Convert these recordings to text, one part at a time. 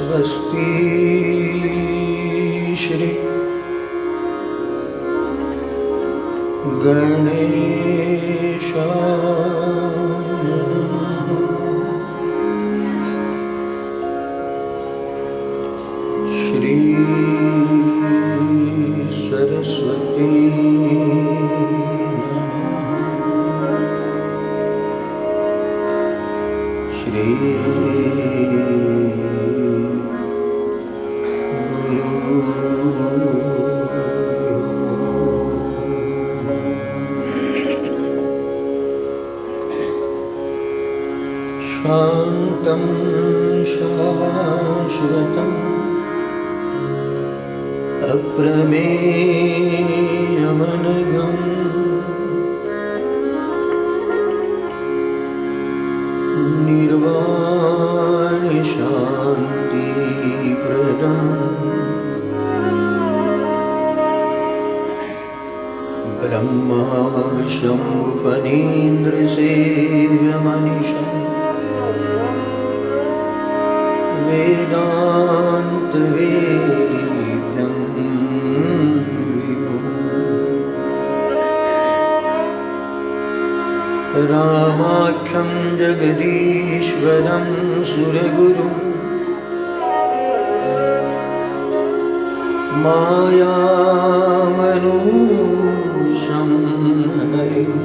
स्वस्ति श्री गणेशाय श्री सरस्वती श्री शान्तं शाश्वतम् अप्रमेयमनघम् निर्वाणशान्तिप्रदम् ब्रह्मा शम्भुफणीन्द्रसेव्यमनिशम् वेदान्तवेद्यं विभुम् रामाख्यं जगदीश्वरं सुरगुरुं मायामनूषं हरिम्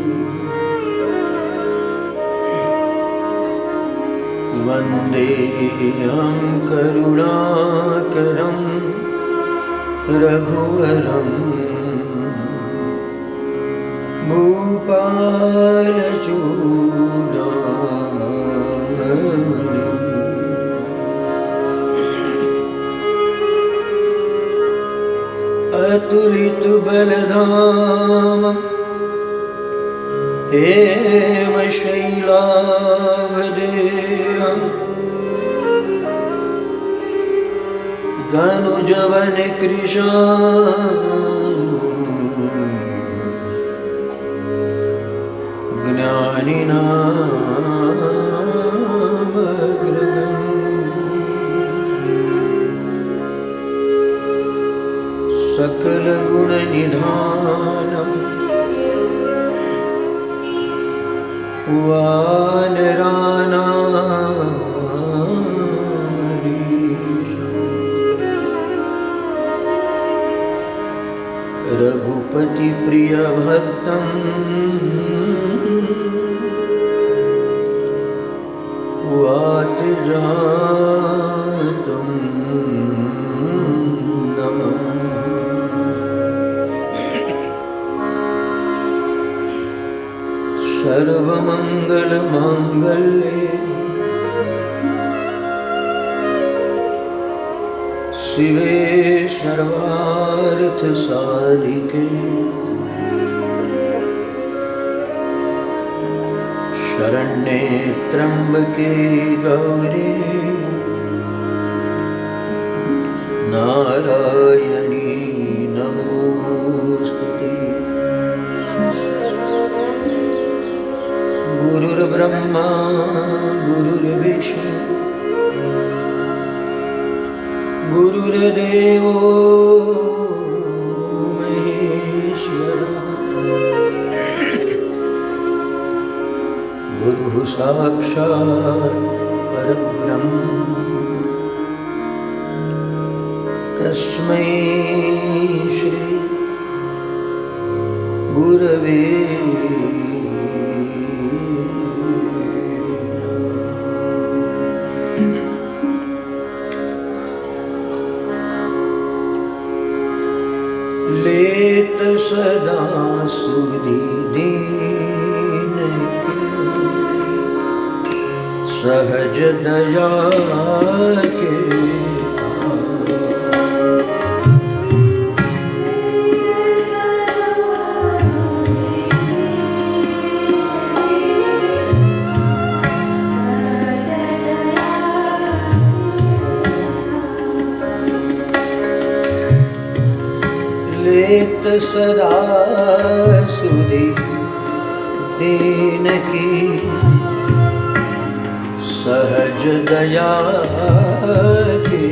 वन्देऽहं करुणाकरं रघुवरं भूपालचूडामणिम् अतुलितबलधामं हेमशैलाभदेहं धनुजवनकृशानुं ज्ञानिनामग्रगण्यं सकलगुणनिधानं रघुपतिप्रियभक्तं वातजातं सर्वमंगलमांगल्ये शिवे सर्वार्थसाधिके शरण्ये त्र्यंबके गौरी नारायणी नमोस्तुते। गुरुर्ब्रह्मा गुरुर्विष्णु गुरुर्देवो महेश्वरः गुरुः साक्षात् परब्रह्म तस्मै श्री गुरवे लेत सदा सुधि दीन सहज दया के लेत सदा सुधि दीन की सहज दया के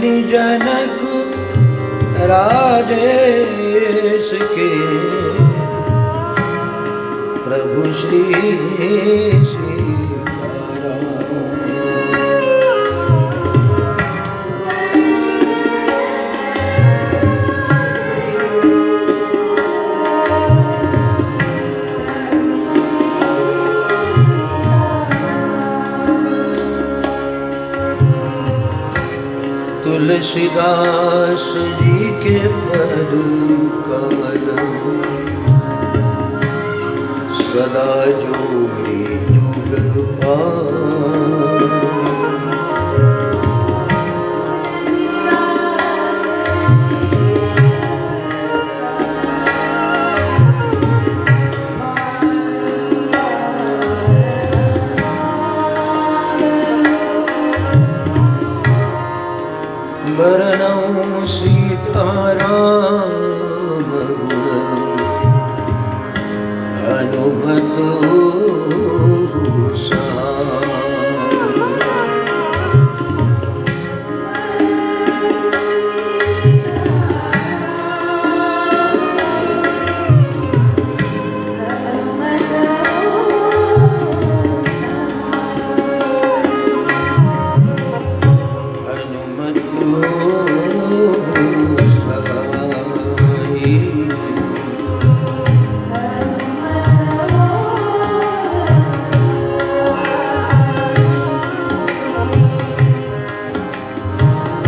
मुनि जनक राजेश के प्रभु श्री तुलसीदास जी के पद कमल सदा जोड़ी जुग पाए। वरणौ सीताराम गुण हनुमत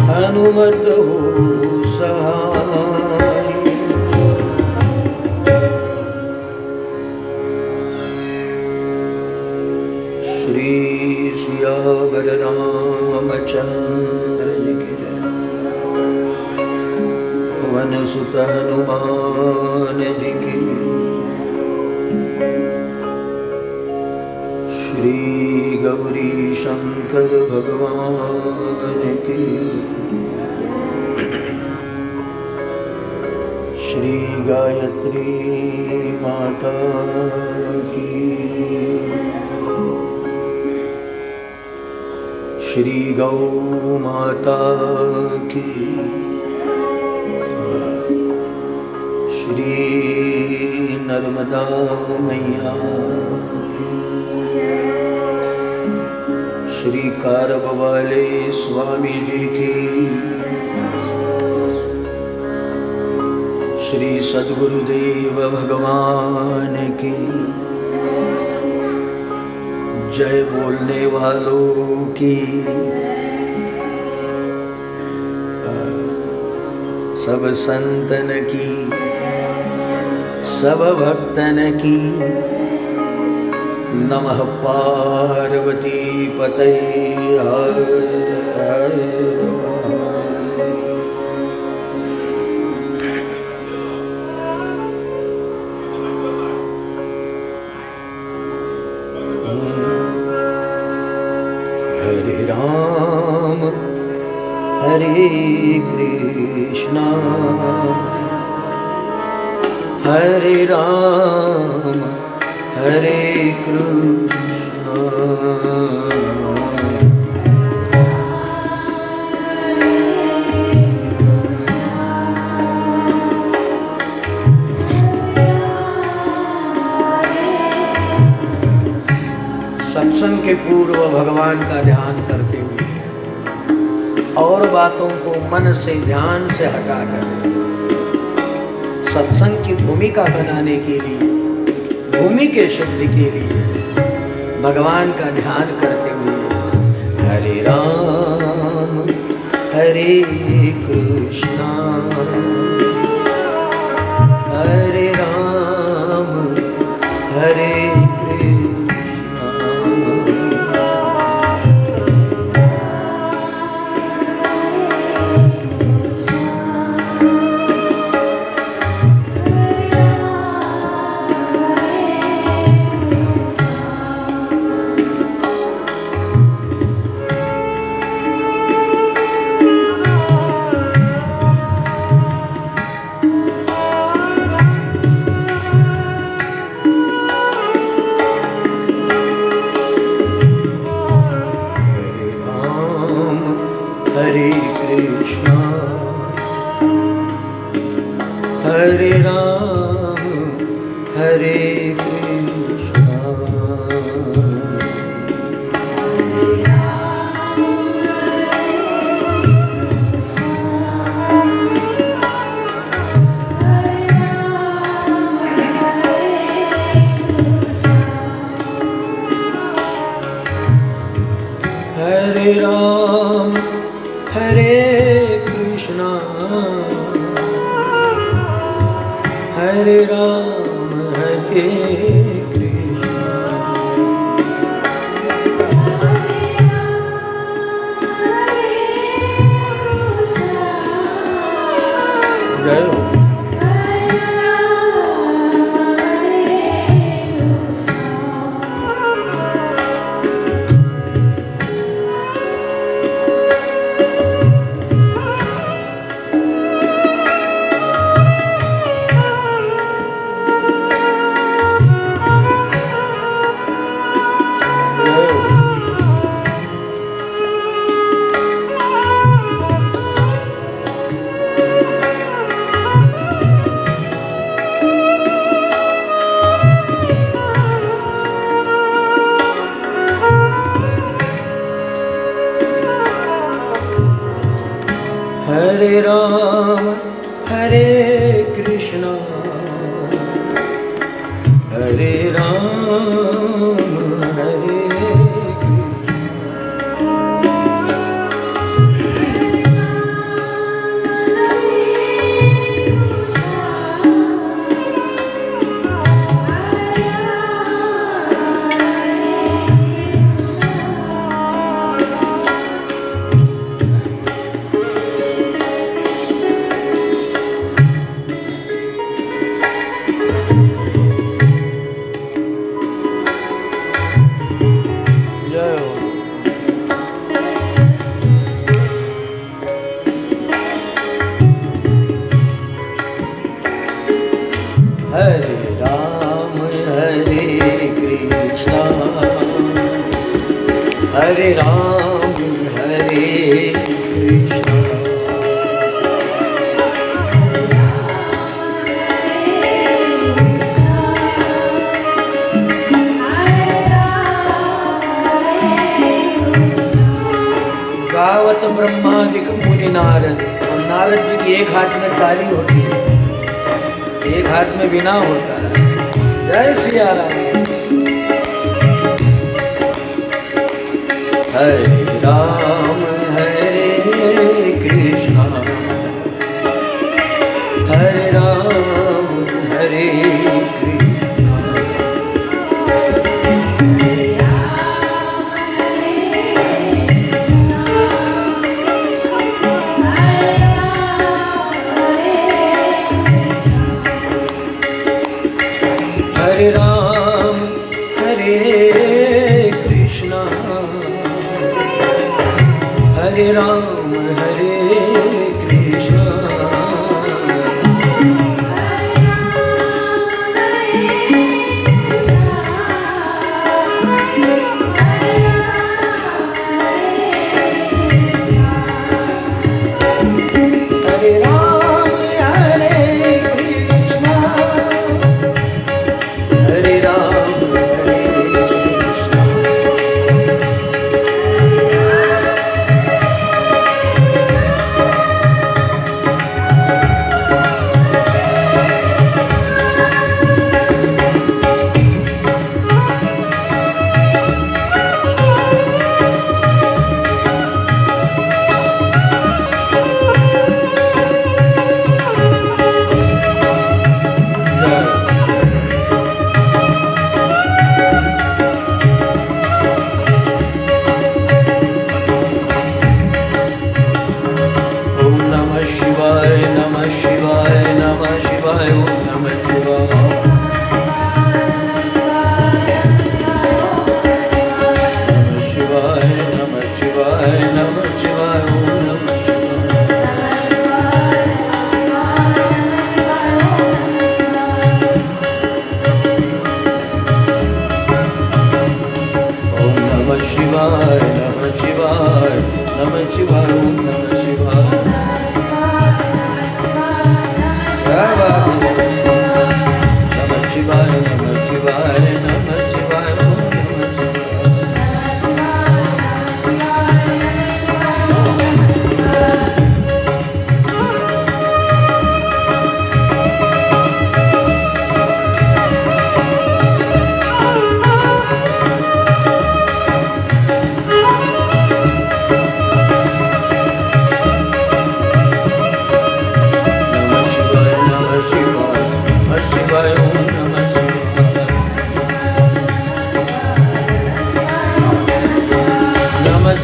हनुमत हो सहाय। श्री सियावर रामचंद्र जी की जय। पवन सुत हनुमान जी की। श्री गौरी शंकर भगवान की। श्री गायत्री माता की। श्री गौ माता की। श्री नर्मदा मैया की। श्री कारब वाले स्वामी जी की। श्री सद्गुरुदेव भगवान की जय। बोलने वालों की सब संतन की सब भक्तन की। नमः पार्वती पतये हर हर। हरे राम हरे कृष्णा हरे राम हरे कृष्णा। सत्संग के पूर्व भगवान का ध्यान करते हुए और बातों को मन से ध्यान से हटाकर सत्संग की भूमिका बनाने के लिए, भूमि के शुद्धि के लिए भगवान का ध्यान करते हुए हरे राम हरे कृष्णा हरे राम हरे हरे राम हरे कृष्णा हरे राम हरे कृष्णा। जय हो। हरे राम हरे कृष्णा हरे राम हरे हरे राम हरे कृष्णा। गावत ब्रह्मादिक मुनि नारद। और नारद जी की एक हाथ में ताली होती है, एक हाथ में वीणा होता है। जय सिया राम। हरे राम हरे कृष्णा हरे राम हरे कृष्णा। हरे राम हरे कृष्णा हरे राम हरे कृष्णा। हरे राम हरे कृष्णा हरे राम हरे कृष्णा।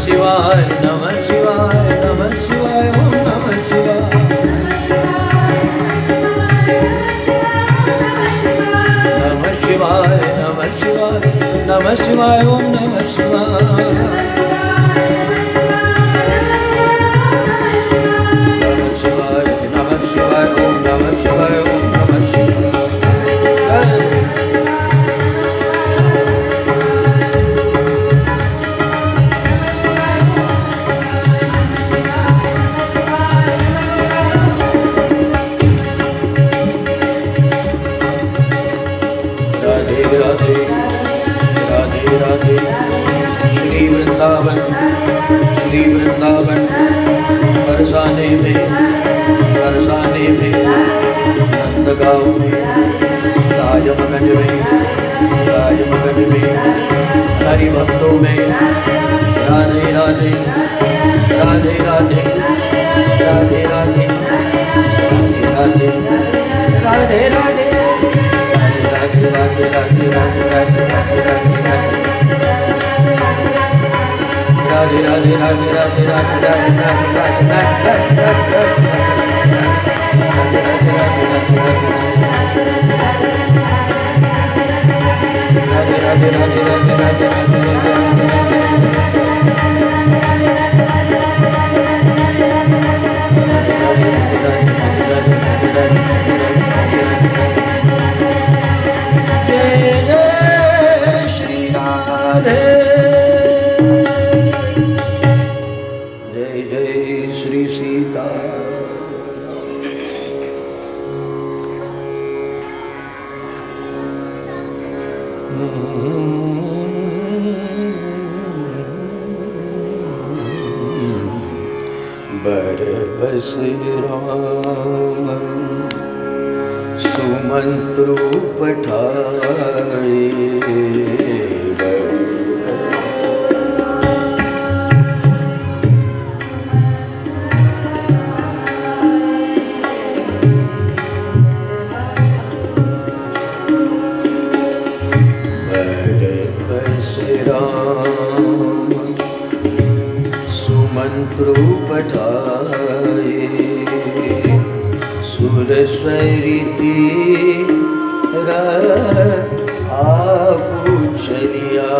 शिवाय नमः शिवाय नमः शिवाय ओम नमः शिवाय नमः शिवाय नमः शिवाय नमः शिवाय ओम नमः शिवाय नमः शिवाय नमः शिवाय ओम नमः शिवाय ओम नमः शिवाय राधे श्री वृंदावन बरसाने में नंदगांव में राजमगंज में हरि भक्तों में राधे राधे राधे राधे राधे राधे राधे राधे राधे राधे राधे राधे राधे राधे राधे राधे राधे राधे राधे बरबस राम सुमंत्रु पठाए सुमंत्रु पठाए सुरसरी तीर आप चलिया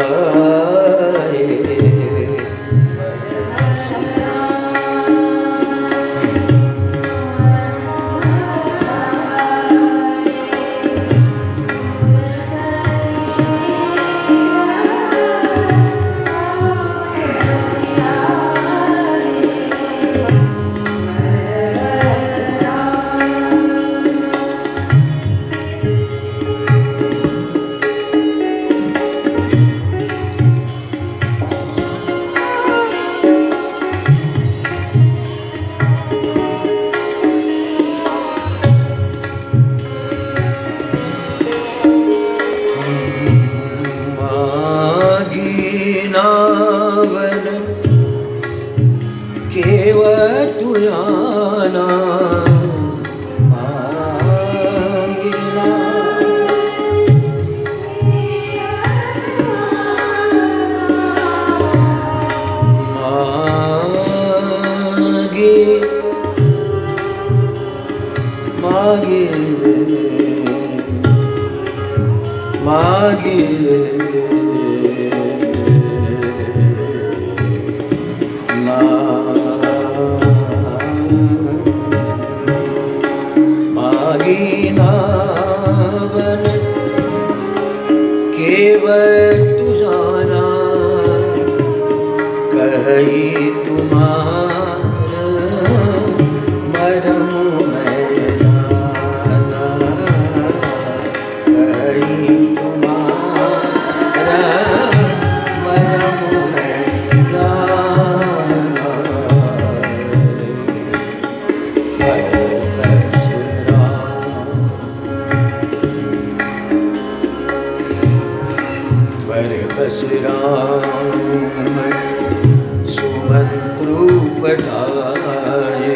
सुमंत्रु पठाए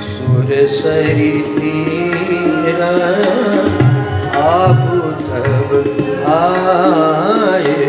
सुरसरी तीर आप तब आए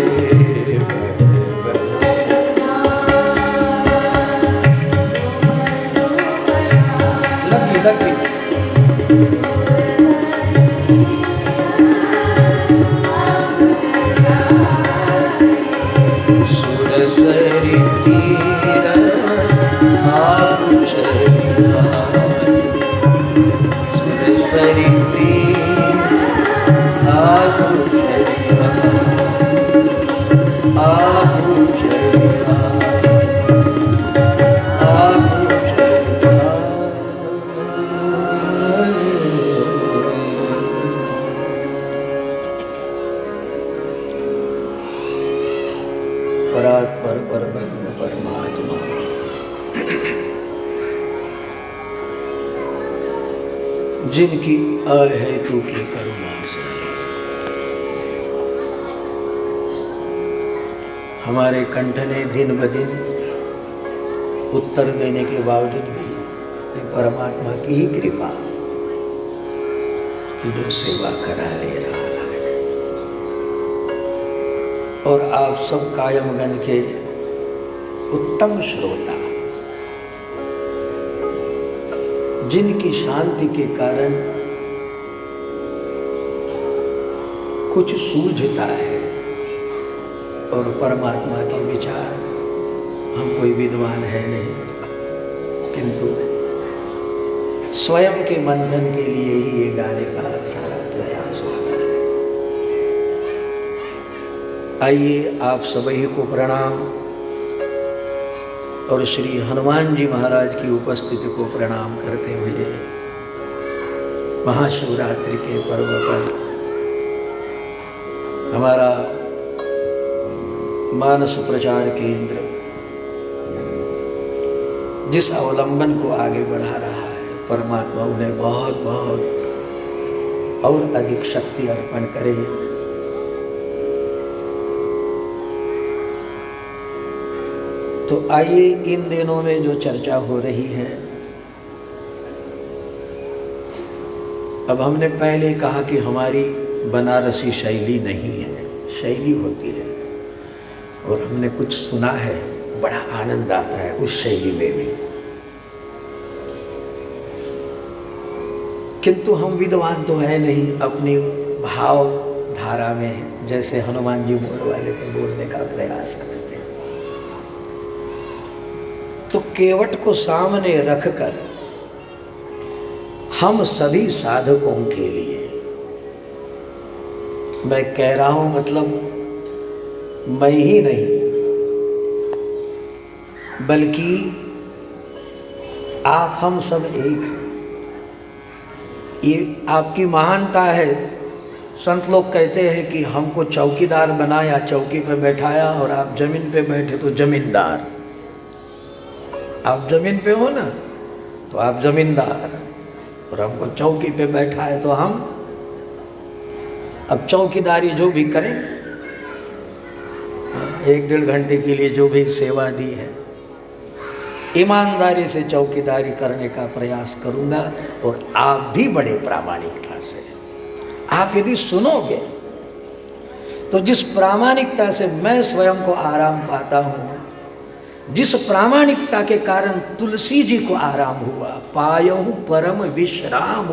परात्पर परब्रह्म परमात्मा जिनकी अहेतु की करुणा से हमारे कंठ ने दिन ब दिन उत्तर देने के बावजूद भी ये परमात्मा की ही कृपा कि जो सेवा करा ले रहा है। और आप सब कायमगंज के उत्तम श्रोता जिनकी शांति के कारण कुछ सूझता है और परमात्मा के विचार, हम कोई विद्वान है नहीं, किंतु स्वयं के मंथन के लिए ही ये गाने का सारा प्रयास होता है। आइए आप सभी को प्रणाम और श्री हनुमान जी महाराज की उपस्थिति को प्रणाम करते हुए महाशिवरात्रि के पर्व पर हमारा मानस प्रचार केंद्र जिस अवलंबन को आगे बढ़ा रहा है, परमात्मा उन्हें बहुत बहुत और अधिक शक्ति अर्पण करे। तो आइए इन दिनों में जो चर्चा हो रही है, अब हमने पहले कहा कि हमारी बनारसी शैली नहीं है, शैली होती है और हमने कुछ सुना है, बड़ा आनंद आता है उस शैली में भी। किंतु हम विद्वान तो है नहीं, अपनी भाव धारा में जैसे हनुमान जी बोल वाले थे बोलने का प्रयास करते हैं। तो केवट को सामने रखकर हम सभी साधकों के लिए मैं कह रहा हूं, मतलब मैं ही नहीं बल्कि आप हम सब एक हैं। ये आपकी महानता है। संत लोग कहते हैं कि हमको चौकीदार बनाया, चौकी पे बैठाया और आप जमीन पे बैठे तो जमींदार। आप जमीन पे हो ना तो आप जमींदार, और हमको चौकी पे बैठा है तो हम अब चौकीदारी जो भी करेंगे, 1-1.5 घंटे के लिए जो भी सेवा दी है, ईमानदारी से चौकीदारी करने का प्रयास करूंगा। और आप भी बड़े प्रामाणिकता से, आप यदि सुनोगे तो जिस प्रामाणिकता से मैं स्वयं को आराम पाता हूँ, जिस प्रामाणिकता के कारण तुलसी जी को आराम हुआ, पायहु परम विश्राम।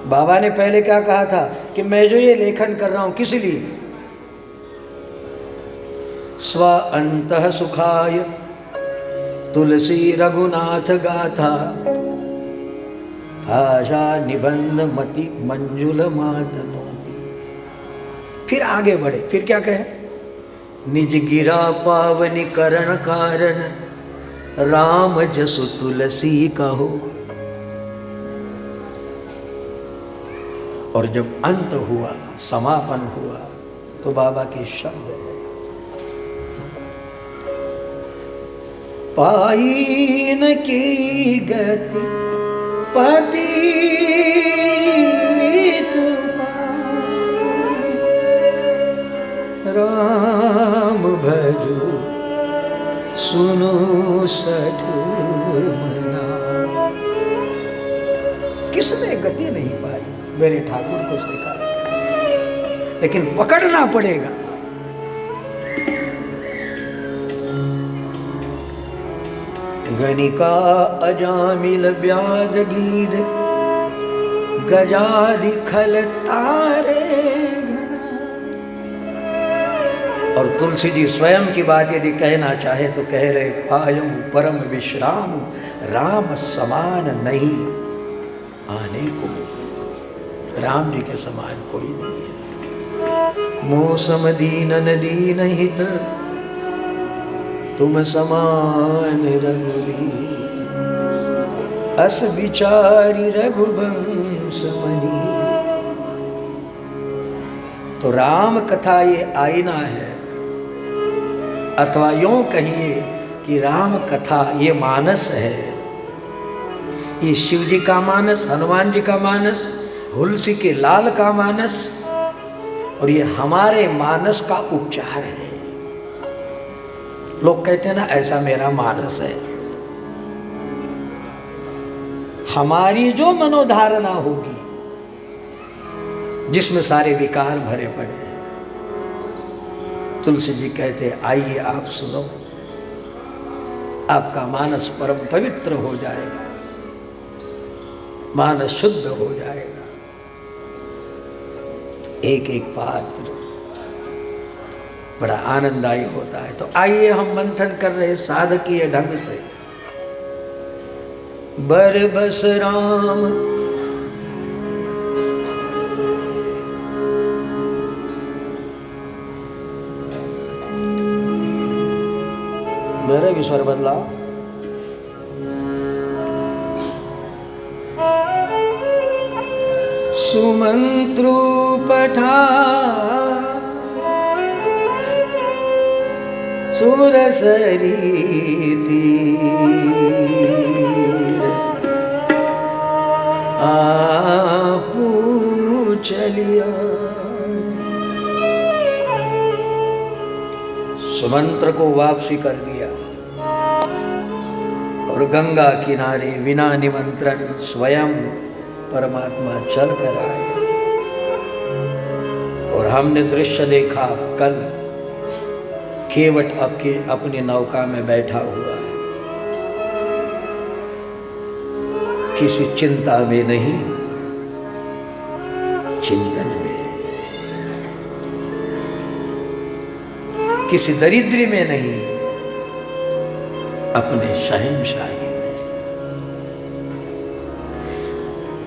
बाबा ने पहले क्या कहा था कि मैं जो ये लेखन कर रहा हूँ किस लिए? स्व अंतः सुखाय तुलसी रघुनाथ गाथा भाषा निबंध मति मंजुल मातनोति। फिर आगे बढ़े, फिर क्या कहे? निज गिरा पावनी करण कारण राम जसु तुलसी कहो। और जब अंत हुआ, समापन हुआ, तो बाबा के शब्द है, पाई न की गति पति राम भजो सुनो सठ मना। किसने गति नहीं पाई? मेरे ठाकुर को स्वीकार कर, लेकिन पकड़ना पड़ेगा। गणिका अजामिल ब्याद गीध गजादि खल तारे घना। और तुलसी जी स्वयं की बात यदि कहना चाहे तो कह रहे, पायम परम विश्राम राम समान नहीं आने को। राम जी के समान कोई नहीं है। मौसम दीनन दीन हित तुम समान रघुवीर, अस विचारी रघुवंश मनी। तो राम कथा ये आईना है, अथवा यूं कहिए कि राम कथा ये मानस है। ये शिव जी का मानस, हनुमान जी का मानस, हुलसी के लाल का मानस, और ये हमारे मानस का उपचार है। लोग कहते हैं ना ऐसा मेरा मानस है। हमारी जो मनोधारणा होगी जिसमें सारे विकार भरे पड़े हैं, तुलसी जी कहते आइए आप सुनो, आपका मानस परम पवित्र हो जाएगा, मानस शुद्ध हो जाएगा। एक एक पात्र बड़ा आनंददायी होता है। तो आइए हम मंथन कर रहे साधकीय ढंग से। बरबस राम मेरे विश्वर बदलाव सुमंत्रु पठा सुरसरी तीर आपू चलिया। सुमंत्र को वापसी कर दिया और गंगा किनारे बिना निमंत्रण स्वयं परमात्मा चल कर आए। और हमने दृश्य देखा कल, केवट अपनी नौका में बैठा हुआ है, किसी चिंता में नहीं, चिंतन में, किसी दरिद्री में नहीं, अपने शहंशाही में।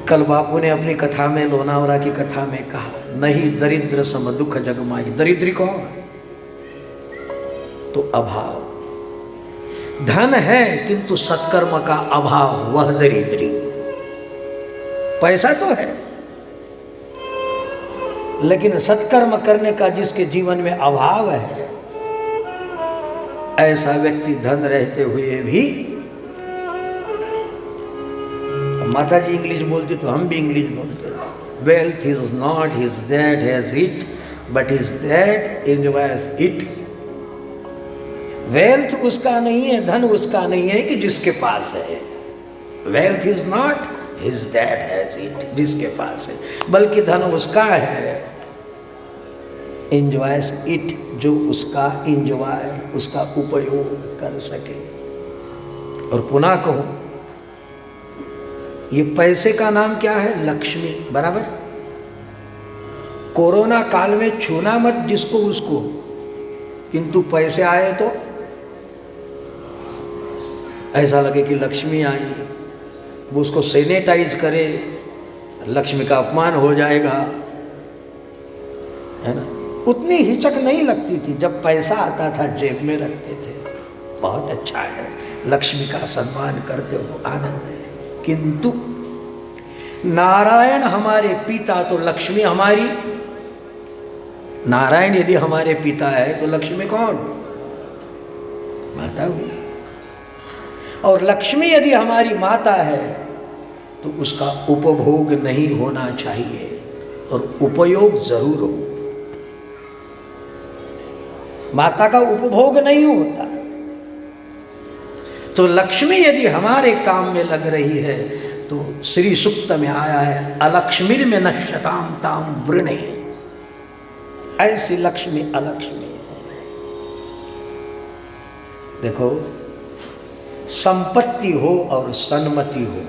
कल बापू ने अपनी कथा में, लोनावला की कथा में कहा, नहीं दरिद्र सम दुख जगमाई। दरिद्री कौन? तो अभाव। धन है किंतु सत्कर्म का अभाव, वह दरिद्री। पैसा तो है लेकिन सत्कर्म करने का जिसके जीवन में अभाव है, ऐसा व्यक्ति धन रहते हुए भी, माता जी इंग्लिश बोलती तो हम भी इंग्लिश बोलते। Wealth is not his that has it, but his that enjoys it. Wealth उसका नहीं है, धन उसका नहीं है कि जिसके पास है। Wealth is not his that has it, जिसके पास है, बल्कि धन उसका है, एंजॉयज इट, जो उसका एंजॉय, उसका उपयोग कर सके। और पुनः कहूं, ये पैसे का नाम क्या है? लक्ष्मी। बराबर। कोरोना काल में छूना मत जिसको उसको, किंतु पैसे आए तो ऐसा लगे कि लक्ष्मी आई, वो उसको सैनिटाइज करे, लक्ष्मी का अपमान हो जाएगा, है ना। उतनी हिचक नहीं लगती थी जब पैसा आता था, जेब में रखते थे। बहुत अच्छा है, लक्ष्मी का सम्मान करते हो, आनंद है। किंतु नारायण हमारे पिता तो लक्ष्मी हमारी। नारायण यदि हमारे पिता है तो लक्ष्मी कौन? माता हुई। और लक्ष्मी यदि हमारी माता है तो उसका उपभोग नहीं होना चाहिए और उपयोग जरूर हो। माता का उपभोग नहीं होता। तो लक्ष्मी यदि हमारे काम में लग रही है तो श्री सूक्त में आया है, अलक्ष्मीर में नश्यताम ताम वृणे। ऐसी लक्ष्मी अलक्ष्मी है। देखो, संपत्ति हो और सन्मति हो,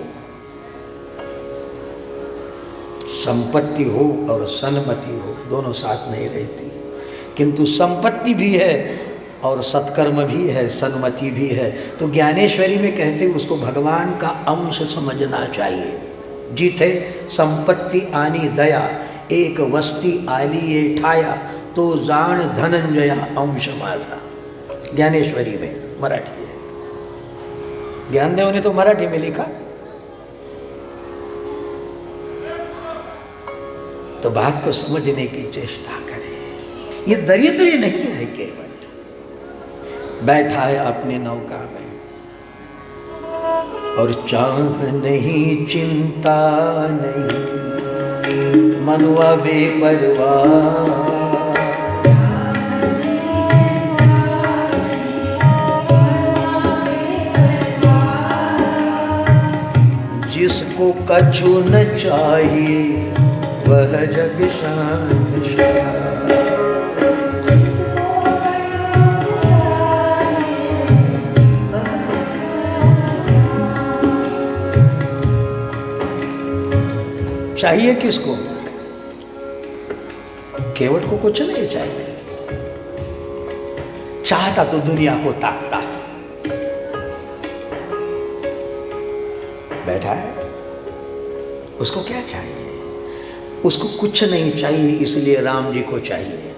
संपत्ति हो और सन्मति हो, दोनों साथ नहीं रहती। किंतु संपत्ति भी है और सत्कर्म भी है, सन्मति भी है। तो ज्ञानेश्वरी में कहते उसको भगवान का अंश समझना चाहिए। जीते संपत्ति आनी दया, एक वस्ती आली ये ठाया, तो जान धनंजया अंश माझा। ज्ञानेश्वरी में मराठी है। ज्ञानदेव ने तो मराठी में लिखा। तो बात को समझने की चेष्टा करें। ये दरिद्री नहीं है, केवट बैठा है अपनी नौका में और चाह नहीं चिंता नहीं, मनुआ बेपरवाह। जिसको कछु न चाहिए वह जग शहंशाह। चाहिए किसको? केवट को कुछ नहीं चाहिए, चाहता तो दुनिया को ताकता। बैठा है, उसको क्या चाहिए? उसको कुछ नहीं चाहिए, इसलिए राम जी को चाहिए।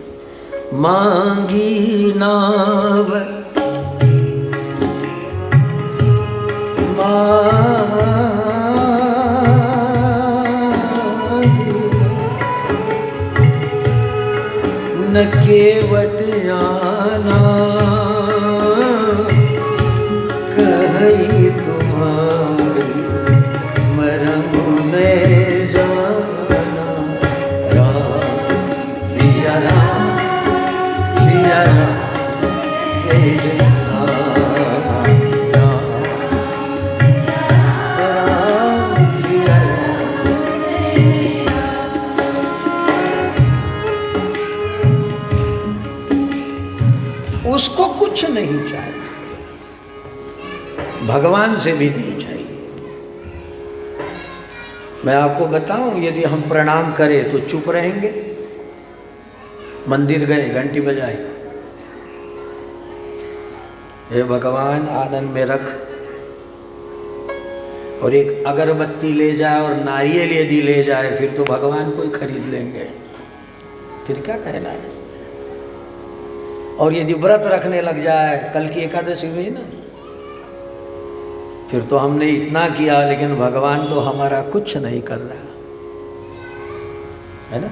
मांगी नाव न केवट आना, कही तुम्हारी मरम में जाना। राम सिया राम सिया राम जय जय राम सिया राम। उसको कुछ नहीं चाहिए, भगवान से भी नहीं चाहिए। मैं आपको बताऊं, यदि हम प्रणाम करें तो चुप रहेंगे। मंदिर गए, घंटी बजाई, हे भगवान आनंद में रख, और एक अगरबत्ती ले जाए और नारियल यदि ले जाए, फिर तो भगवान को ही खरीद लेंगे, फिर क्या कहना है। और यदि व्रत रखने लग जाए, कल की एकादशी हुई ना, फिर तो हमने इतना किया लेकिन भगवान तो हमारा कुछ नहीं कर रहा है ना।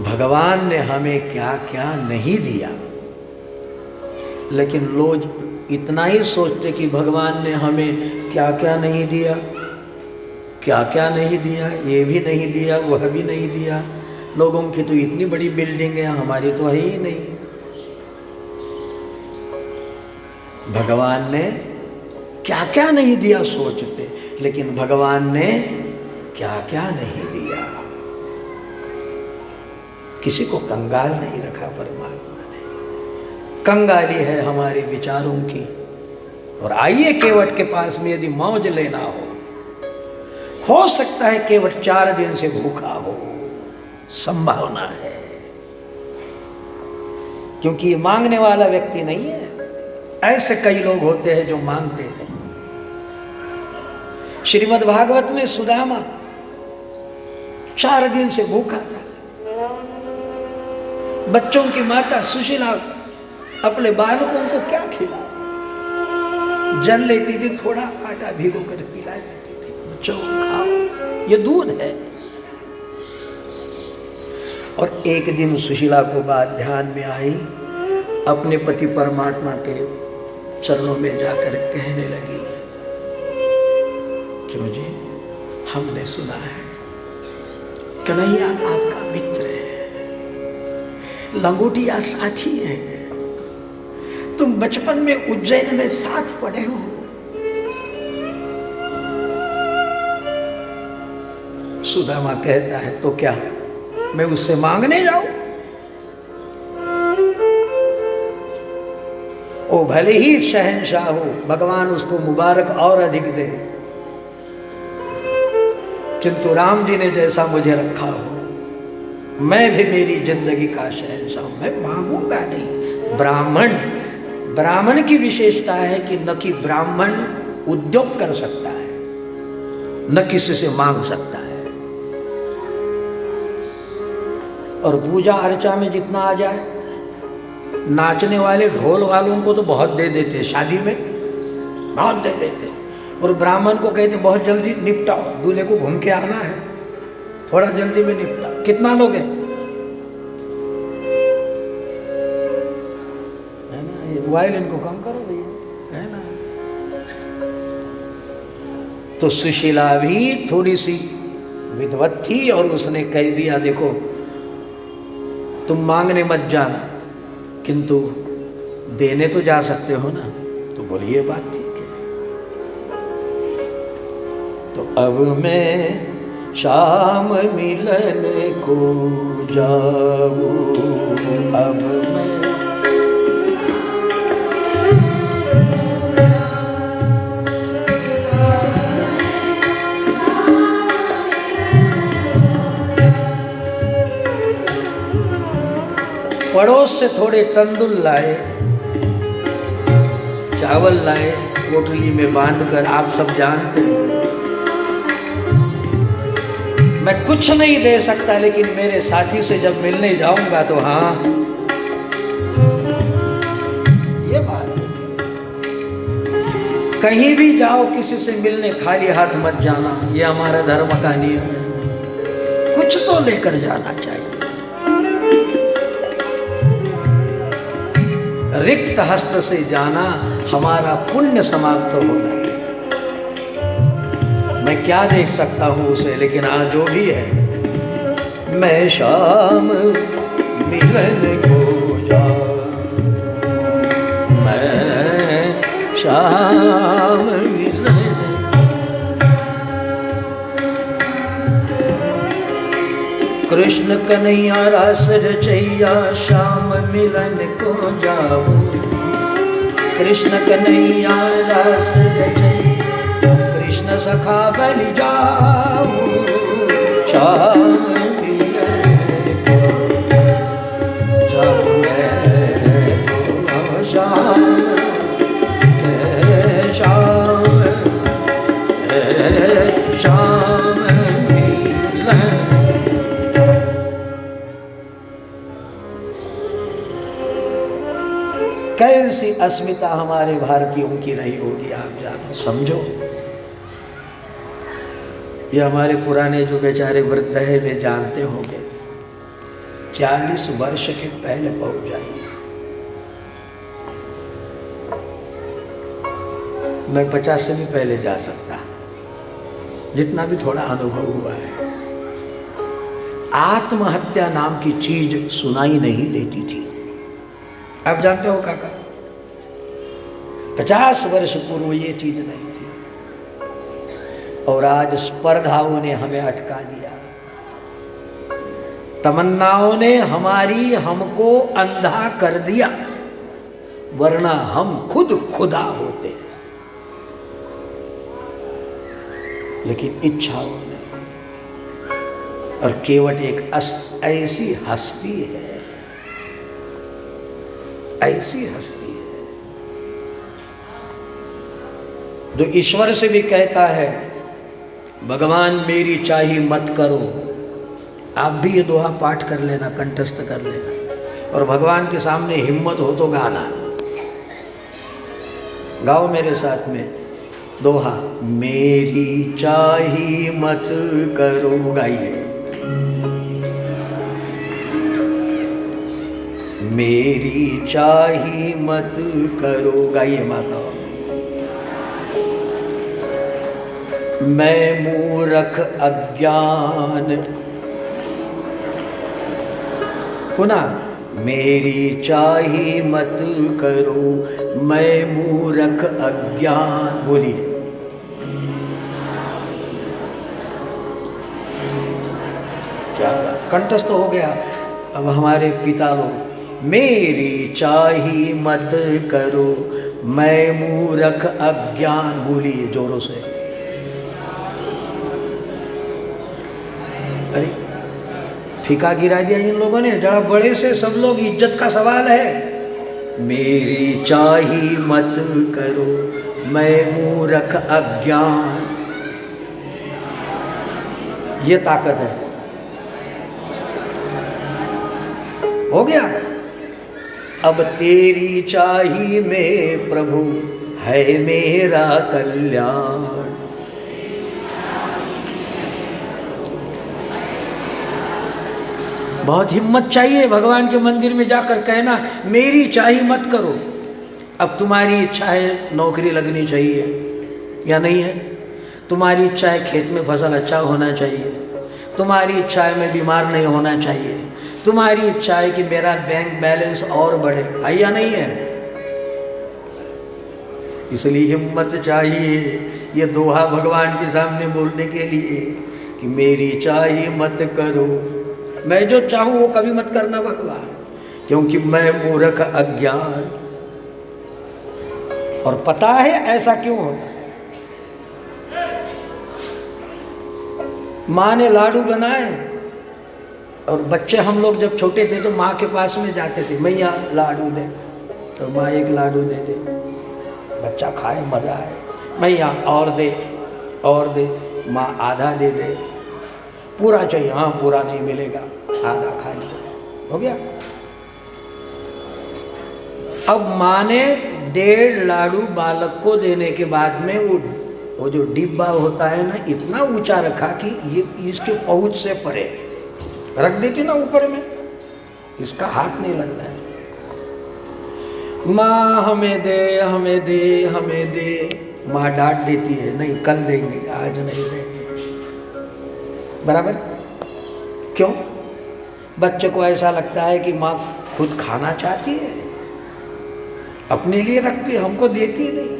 भगवान ने हमें क्या क्या नहीं दिया, लेकिन लोग इतना ही सोचते कि भगवान ने हमें क्या क्या नहीं दिया, क्या क्या नहीं दिया, ये भी नहीं दिया, वह भी नहीं दिया। लोगों की तो इतनी बड़ी बिल्डिंग है, हमारी तो है ही नहीं। भगवान ने क्या क्या नहीं दिया सोचते, लेकिन भगवान ने क्या क्या नहीं दिया। किसी को कंगाल नहीं रखा परमात्मा ने, कंगाली है हमारे विचारों की। और आइए केवट के पास में यदि मौज लेना हो सकता है केवट 4 दिन से भूखा हो, संभावना है, क्योंकि ये मांगने वाला व्यक्ति नहीं है। ऐसे कई लोग होते हैं जो मांगते हैं। श्रीमद् भागवत में सुदामा 4 दिन से भूखा था। बच्चों की माता सुशीला अपने बालकों को क्या खिलाए? जल लेती थी, थोड़ा आटा भिगो कर पिला देती थी, बच्चों को खाओ, ये दूध है। और एक दिन सुशीला को बात ध्यान में आई, अपने पति परमात्मा के चरणों में जाकर कहने लगी, क्यों जी, हमने सुना है कन्हैया आपका मित्र है, लंगोटिया साथी है, तुम बचपन में उज्जैन में साथ पढ़े हो। सुदामा कहता है, तो क्या मैं उससे मांगने जाऊं? ओ भले ही शहंशाह हो, भगवान उसको मुबारक और अधिक दे, किंतु राम जी ने जैसा मुझे रखा हो, मैं भी मेरी जिंदगी का शहंशाह हूं, मैं मांगूंगा नहीं। ब्राह्मण की विशेषता है कि न कि ब्राह्मण उद्योग कर सकता है, न किसी से मांग सकता है। और पूजा अर्चा में जितना आ जाए, नाचने वाले ढोल वालों को तो बहुत दे देते, शादी में बहुत दे देते, और ब्राह्मण को कहते बहुत जल्दी निपटाओ, दूल्हे को घूम के आना है, थोड़ा जल्दी में निपटा। कितना लोग हैं? वायलिन को कम करो भैया, है ना। तो सुशीला भी थोड़ी सी विद्वत थी और उसने कह दिया देखो तुम मांगने मत जाना, किंतु देने तो जा सकते हो ना। तो बोली ये बात ठीक है। तो अब मैं शाम मिलन को जाऊं, अब मैं पड़ोस से थोड़े तंदुल लाए, चावल लाए, पोटली में बांधकर। आप सब जानते हो मैं कुछ नहीं दे सकता, लेकिन मेरे साथी से जब मिलने जाऊंगा तो हाँ, ये बात है। कहीं भी जाओ किसी से मिलने खाली हाथ मत जाना, ये हमारा धर्म का नियम है। कुछ तो लेकर जाना चाहिए। रिक्त हस्त से जाना हमारा पुण्य समाप्त होना है। मैं क्या देख सकता हूं उसे, लेकिन हाँ जो भी है, मैं शाम मिलन को जाऊं, मैं शाम मिलन। कृष्ण कन्हैया रास रचैया, शाम मिलन को जाऊं। कृष्ण कन्हैया रास रचैया, कृष्ण सखा बलि जाऊं। शाम मिलन को जाऊं मैं तो शाम, शाम शाम मिलन। कैसी अस्मिता हमारे भारतीयों की रही होगी, आप जानो, समझो। ये हमारे पुराने जो बेचारे वृद्ध है वे जानते होंगे, 40 वर्ष के पहले पहुंच जाइए। मैं 50 से भी पहले जा सकता, जितना भी थोड़ा अनुभव हुआ है। आत्महत्या नाम की चीज सुनाई नहीं देती थी, आप जानते हो काका। 50 वर्ष पूर्व ये चीज नहीं थी, और आज स्पर्धाओं ने हमें अटका दिया। तमन्नाओं ने हमको अंधा कर दिया, वरना हम खुद खुदा होते। लेकिन इच्छाओं ने, और केवट एक ऐसी हस्ती है, ऐसी हस्ती है जो ईश्वर से भी कहता है भगवान मेरी चाही मत करो। आप भी ये दोहा पाठ कर लेना, कंठस्थ कर लेना, और भगवान के सामने हिम्मत हो तो गाना। गाओ मेरे साथ में दोहा, मेरी चाही मत करो, गाइए। मेरी चाही मत करो, गाइए माता। मैं मूर्ख अज्ञान, पुनः मेरी चाही मत करो, मैं मूर्ख अज्ञान। बोलिए, क्या कंठस्थ हो गया। अब हमारे पिता लोग, मेरी चाही मत करो, मैं मूर्ख अज्ञान। बोलिए जोरों से। अरे फीका गिरा दिया इन लोगों ने, जरा बड़े से सब लोग, इज्जत का सवाल है। मेरी चाही मत करो, मैं मूर्ख अज्ञान। ये ताकत है। हो गया। अब तेरी चाही में प्रभु है मेरा कल्याण। बहुत हिम्मत चाहिए भगवान के मंदिर में जाकर कहना मेरी चाही मत करो, अब तुम्हारी इच्छा है नौकरी लगनी चाहिए या नहीं है, तुम्हारी इच्छा है खेत में फसल अच्छा होना चाहिए, तुम्हारी इच्छा है मैं बीमार नहीं होना चाहिए, तुम्हारी इच्छा है कि मेरा बैंक बैलेंस और बढ़े, है या नहीं है? इसलिए हिम्मत चाहिए ये दोहा भगवान के सामने बोलने के लिए कि मेरी चाही मत करो, मैं जो चाहूँ वो कभी मत करना भगवान, क्योंकि मैं मूर्ख अज्ञान। और पता है ऐसा क्यों होता है? माँ ने लाडू बनाए और बच्चे हम लोग जब छोटे थे तो माँ के पास में जाते थे, मैया लाडू दे, तो माँ एक लाडू दे दे, बच्चा खाए मज़ा आए, मैया और दे, माँ आधा दे दे, पूरा चाहिए, हाँ पूरा नहीं मिलेगा, आधा खा लिया, हो गया। अब माँ ने 1.5 लाडू बालक को देने के बाद में वो जो डिब्बा होता है ना, इतना ऊंचा रखा कि ये इसके पहुंच से परे रख देती ना ऊपर में, इसका हाथ नहीं लगना है। माँ हमें दे, हमें दे, हमें दे, माँ डांट देती है, नहीं कल देंगे, आज नहीं देंगे, बराबर। क्यों? बच्चे को ऐसा लगता है कि माँ खुद खाना चाहती है, अपने लिए रखती है, हमको देती नहीं।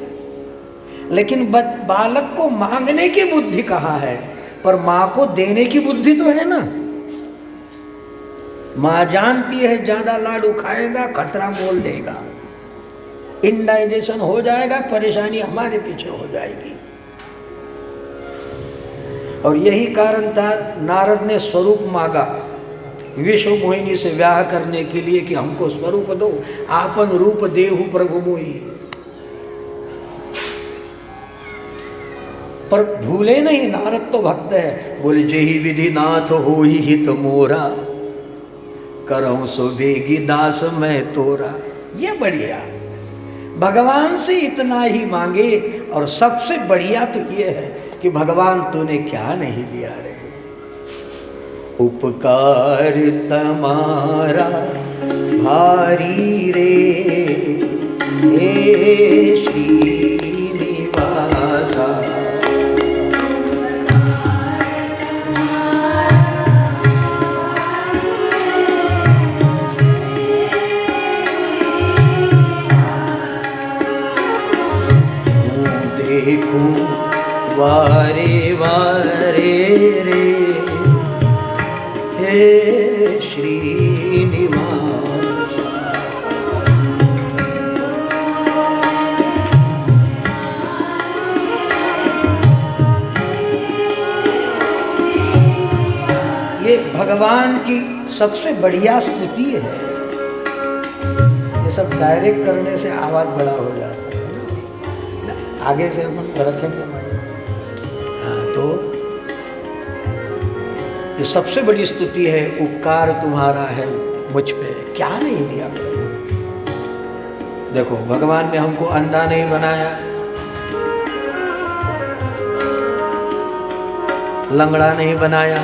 लेकिन बालक को मांगने की बुद्धि कहाँ है, पर माँ को देने की बुद्धि तो है ना। माँ जानती है ज़्यादा लाडू खाएगा खतरा मोल लेगा, इंडाइजेशन हो जाएगा, परेशानी हमारे पीछे हो जाएगी। और यही कारण था नारद ने स्वरूप मांगा विश्व मोहिनी से ब्याह करने के लिए कि हमको स्वरूप दो, आपन रूप देहु प्रभु मोहि। पर भूले नहीं, नारद तो भक्त है, बोले जेहि विधि नाथ होहि हित मोरा, करऊं सो बेगी दास मैं तोरा। ये बढ़िया, भगवान से इतना ही मांगे। और सबसे बढ़िया तो ये है कि भगवान तूने क्या नहीं दिया रे, उपकार तमारा भारी रे, हे श्रीनिवासा। देखूं वारे वारे रे, हे श्रीनिवास। ये भगवान की सबसे बढ़िया स्तुति है। ये सब डायरेक्ट करने से आवाज बड़ा हो जाता है, आगे से अपन रखेंगे। हाँ, तो ये सबसे बड़ी स्तुति है, उपकार तुम्हारा है मुझ पे, क्या नहीं दिया प्रभु। देखो भगवान ने हमको अंधा नहीं बनाया, लंगड़ा नहीं बनाया।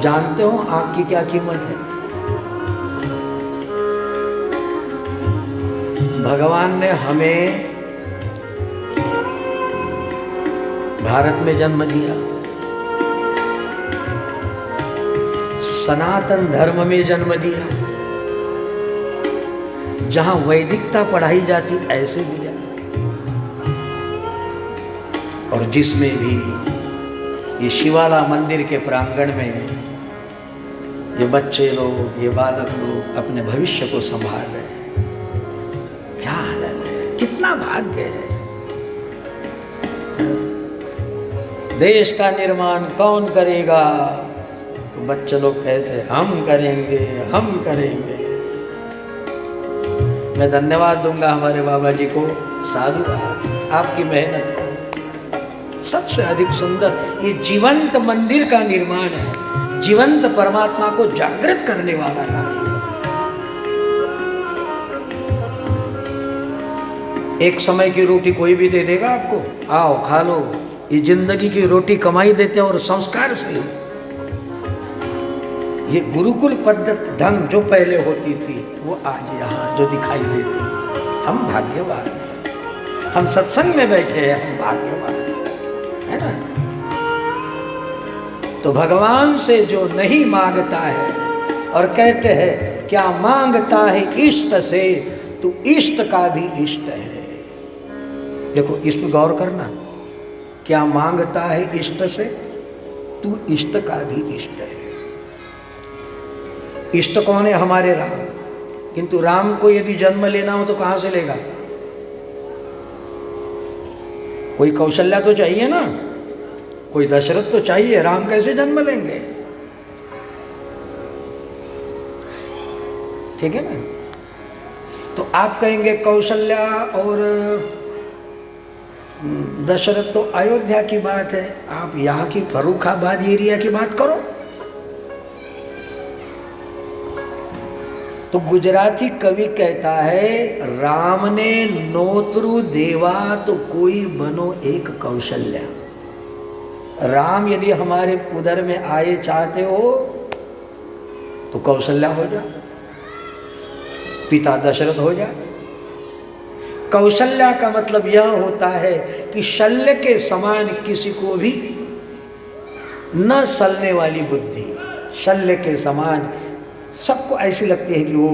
जानते हो आँख की क्या कीमत है? भगवान ने हमें भारत में जन्म दिया, सनातन धर्म में जन्म दिया, जहां वैदिकता पढ़ाई जाती ऐसे दिया, और जिसमें भी ये शिवाला मंदिर के प्रांगण में ये बच्चे लोग, ये बालक लोग अपने भविष्य को संभाल रहे हैं। क्या आनंद है, कितना भाग्य है। देश का निर्माण कौन करेगा? तो बच्चे लोग कहते हैं हम करेंगे, हम करेंगे। मैं धन्यवाद दूंगा हमारे बाबा जी को, साधुवाद आपकी मेहनत को। सबसे अधिक सुंदर ये जीवंत मंदिर का निर्माण है, जीवंत परमात्मा को जागृत करने वाला कार्य है। एक समय की रोटी कोई भी दे देगा आपको, आओ खा लो। ये जिंदगी की रोटी कमाई देते हैं और संस्कार सहित। ये गुरुकुल पद्धति ढंग जो पहले होती थी वो आज यहाँ जो दिखाई देती, हम भाग्यवान हैं। हम सत्संग में बैठे हैं, हम भाग्यवान हैं, है ना। तो भगवान से जो नहीं मांगता है और कहते हैं क्या मांगता है इष्ट से, तो इष्ट का भी इष्ट है। देखो इस पर गौर करना, क्या मांगता है इष्ट से, तू इष्ट का भी इष्ट है। इष्ट कौन है? हमारे राम। किंतु राम को यदि जन्म लेना हो तो कहां से लेगा? कोई कौशल्या तो चाहिए ना, कोई दशरथ तो चाहिए। राम कैसे जन्म लेंगे? ठीक है ना। तो आप कहेंगे कौशल्या और दशरथ तो अयोध्या की बात है, आप यहां की फर्रुखाबाद एरिया की बात करो। तो गुजराती कवि कहता है राम ने नोत्रु देवा तो कोई बनो एक कौशल्या। राम यदि हमारे उधर में आए चाहते हो तो कौशल्या हो जा, पिता दशरथ हो जा। कौशल्या का मतलब यह होता है कि शल्य के समान किसी को भी न सलने वाली बुद्धि, शल्य के समान सबको ऐसी लगती है कि वो,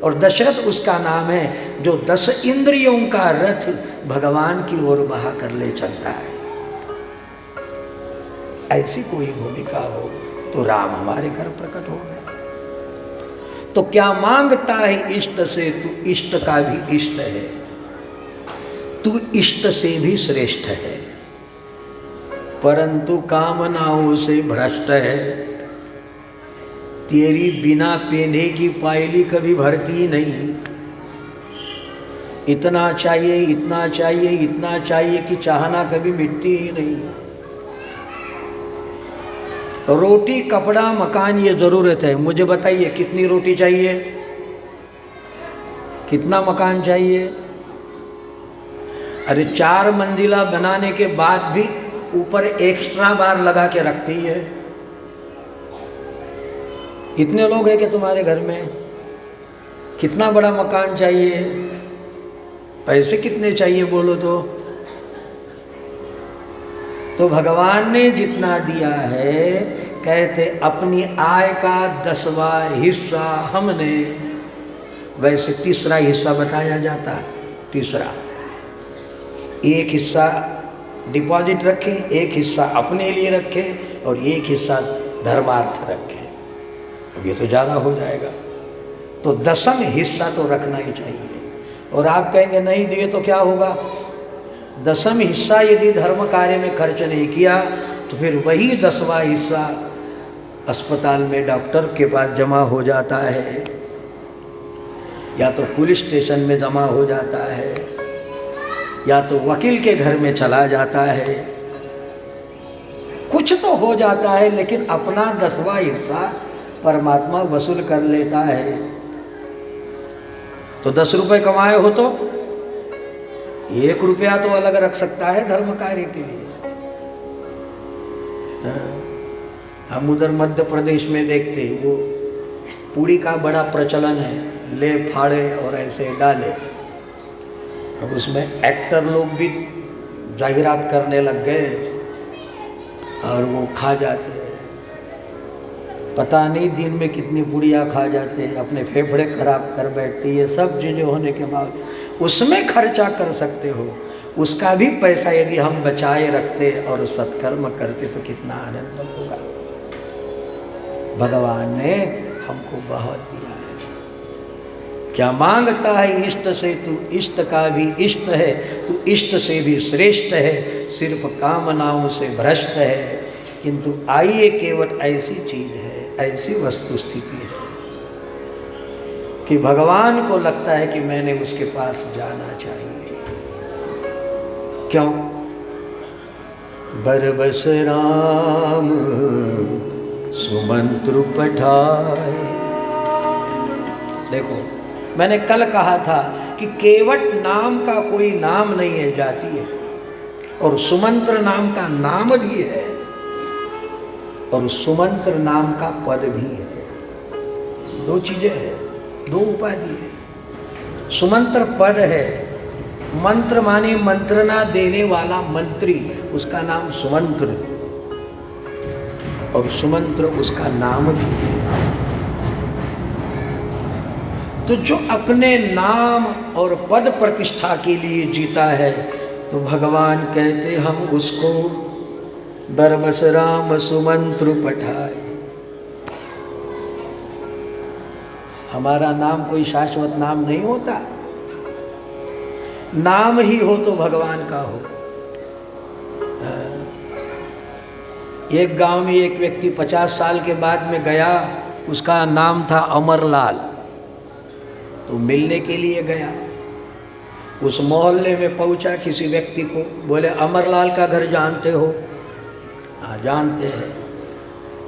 और दशरथ उसका नाम है जो 10 इंद्रियों का रथ भगवान की ओर बहा कर ले चलता है। ऐसी कोई भूमिका हो तो राम हमारे घर प्रकट हो गए। तो क्या मांगता है इष्ट से, तू इष्ट का भी इष्ट है, तू इष्ट से भी श्रेष्ठ है, परंतु कामनाओं से भ्रष्ट है। तेरी बिना पेंधे की पायली कभी भरती नहीं। इतना चाहिए, इतना चाहिए, इतना चाहिए कि चाहना कभी मिटती ही नहीं। रोटी, कपड़ा, मकान ये ज़रूरत है। मुझे बताइए कितनी रोटी चाहिए, कितना मकान चाहिए? अरे 4 मंजिला बनाने के बाद भी ऊपर एक्स्ट्रा बार लगा के रखती है। इतने लोग हैं कि तुम्हारे घर में, कितना बड़ा मकान चाहिए? पैसे कितने चाहिए बोलो तो भगवान ने जितना दिया है, कहते अपनी आय का 10वां हिस्सा हमने, वैसे तीसरा हिस्सा बताया जाता है। तीसरा, एक हिस्सा डिपॉजिट रखे, एक हिस्सा अपने लिए रखे और एक हिस्सा धर्मार्थ रखे। अब ये तो ज़्यादा हो जाएगा, तो 10वां हिस्सा तो रखना ही चाहिए। और आप कहेंगे नहीं दिए तो क्या होगा? 10वां हिस्सा यदि धर्म कार्य में खर्च नहीं किया तो फिर वही 10वां हिस्सा अस्पताल में डॉक्टर के पास जमा हो जाता है, या तो पुलिस स्टेशन में जमा हो जाता है, या तो वकील के घर में चला जाता है। कुछ तो हो जाता है, लेकिन अपना 10वां हिस्सा परमात्मा वसूल कर लेता है। तो 10 रुपए कमाए हो तो 1 रुपया तो अलग रख सकता है धर्म कार्य के लिए। हम उधर मध्य प्रदेश में देखते, वो पूड़ी का बड़ा प्रचलन है, ले फाड़े और ऐसे डाले। अब उसमें एक्टर लोग भी जाहिरात करने लग गए और वो खा जाते हैं। पता नहीं दिन में कितनी पुड़िया खा जाते हैं, अपने फेफड़े खराब कर बैठती है। सब चीज़ें होने के बाद उसमें खर्चा कर सकते हो, उसका भी पैसा यदि हम बचाए रखते और सत्कर्म करते तो कितना आनंद होगा। भगवान ने हमको बहुत दिया है। क्या मांगता है इष्ट से, तू इष्ट का भी इष्ट है, तू इष्ट से भी श्रेष्ठ है, सिर्फ कामनाओं से भ्रष्ट है। किंतु आइए केवट ऐसी चीज है, ऐसी वस्तु स्थिति है कि भगवान को लगता है कि मैंने उसके पास जाना चाहिए। क्यों? बरबस राम सुमंत्र पठाए। देखो, मैंने कल कहा था कि केवट नाम का कोई नाम नहीं है, जाति है, और सुमंत्र नाम का नाम भी है और सुमंत्र नाम का पद भी है। दो चीजें हैं, दो उपाधि है। सुमंत्र पद है, मंत्र माने मंत्रणा देने वाला मंत्री, उसका नाम सुमंत्र, और सुमंत्र उसका नाम भी है। तो जो अपने नाम और पद प्रतिष्ठा के लिए जीता है, तो भगवान कहते हम उसको बरबस राम सुमंत्र पठाए। हमारा नाम कोई शाश्वत नाम नहीं होता, नाम ही हो तो भगवान का हो। एक गांव में एक व्यक्ति 50 साल के बाद में गया, उसका नाम था अमरलाल। तो मिलने के लिए गया, उस मोहल्ले में पहुंचा, किसी व्यक्ति को बोले अमरलाल का घर जानते हो? हाँ जानते हैं।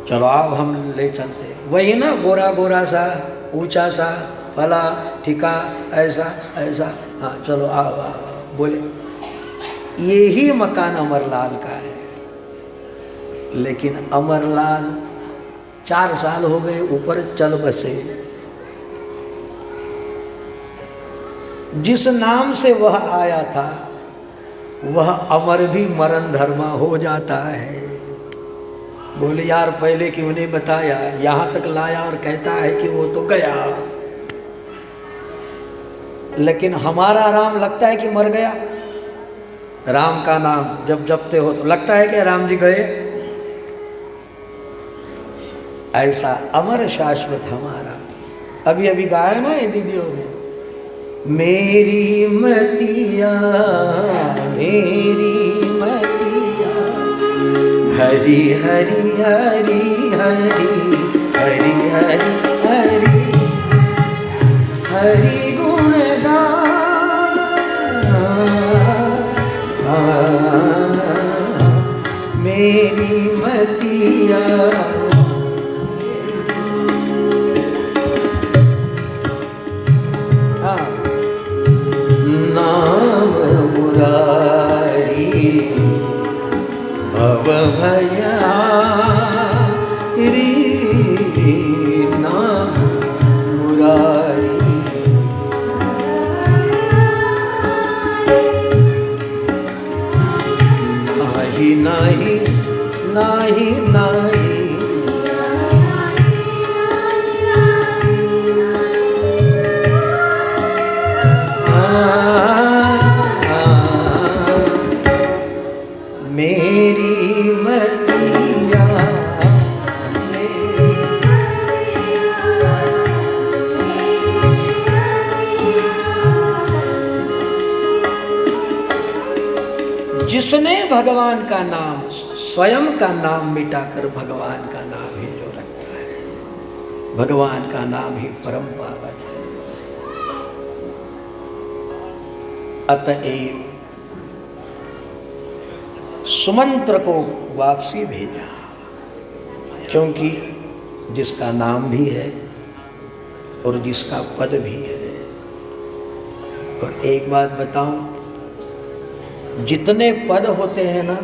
चलो आओ हम ले चलते। वही ना गोरा गोरा सा, ऊंचा सा, फला ठिका, ऐसा ऐसा, हाँ चलो आओ आओ। बोले यही मकान अमरलाल का है। लेकिन अमरलाल 4 साल हो गए ऊपर चल बसे। जिस नाम से वह आया था, वह अमर भी मरण धर्मा हो जाता है। बोले यार पहले क्यों नहीं बताया, यहाँ तक लाया और कहता है कि वो तो गया। लेकिन हमारा राम लगता है कि मर गया। राम का नाम जब जपते हो तो लगता है कि राम जी गए। ऐसा अमर शाश्वत हमारा। अभी अभी गाया ना ये दीदियों ने, मेरी मतिया हरि हरि हरि हरि हरि हरि हरि हरि गुण गा मेरी मतिया। नाम मुरारी भव भया री, नाम मुरारी। नाही नाही नाही नाही मेरी मतिया जिसने भगवान का नाम, स्वयं का नाम मिटाकर भगवान का नाम ही जो रखता है, भगवान का नाम ही परम पावन है। अतएव सुमंत्र को वापसी भेजा, क्योंकि जिसका नाम भी है और जिसका पद भी है। और एक बात बताऊं, जितने पद होते हैं ना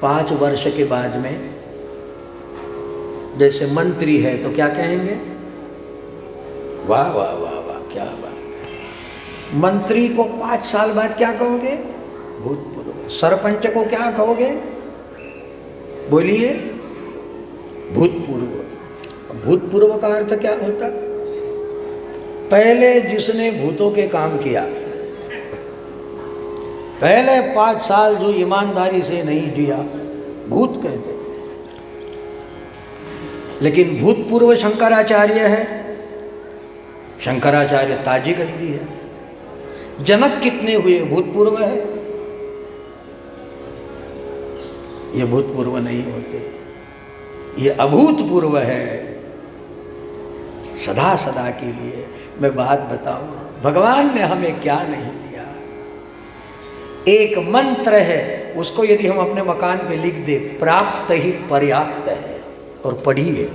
5 वर्ष के बाद में, जैसे मंत्री है तो क्या कहेंगे, वाह वाह वाह वाह क्या बात है। मंत्री को 5 साल बाद क्या कहोगे, भूतपूर्व। सरपंच को क्या कहोगे, बोलिए, भूतपूर्व। भूतपूर्व का अर्थ क्या होता, पहले जिसने भूतों के काम किया, पहले 5 साल जो ईमानदारी से नहीं जिया, भूत कहते। लेकिन भूतपूर्व शंकराचार्य है, शंकराचार्य ताजी गद्दी है। जनक कितने हुए, भूतपूर्व है। ये भूतपूर्व नहीं होते, ये अभूतपूर्व है, सदा सदा के लिए। मैं बात बताऊं, भगवान ने हमें क्या नहीं दिया। एक मंत्र है, उसको यदि हम अपने मकान पे लिख दे, प्राप्त ही पर्याप्त है। और पढ़िए,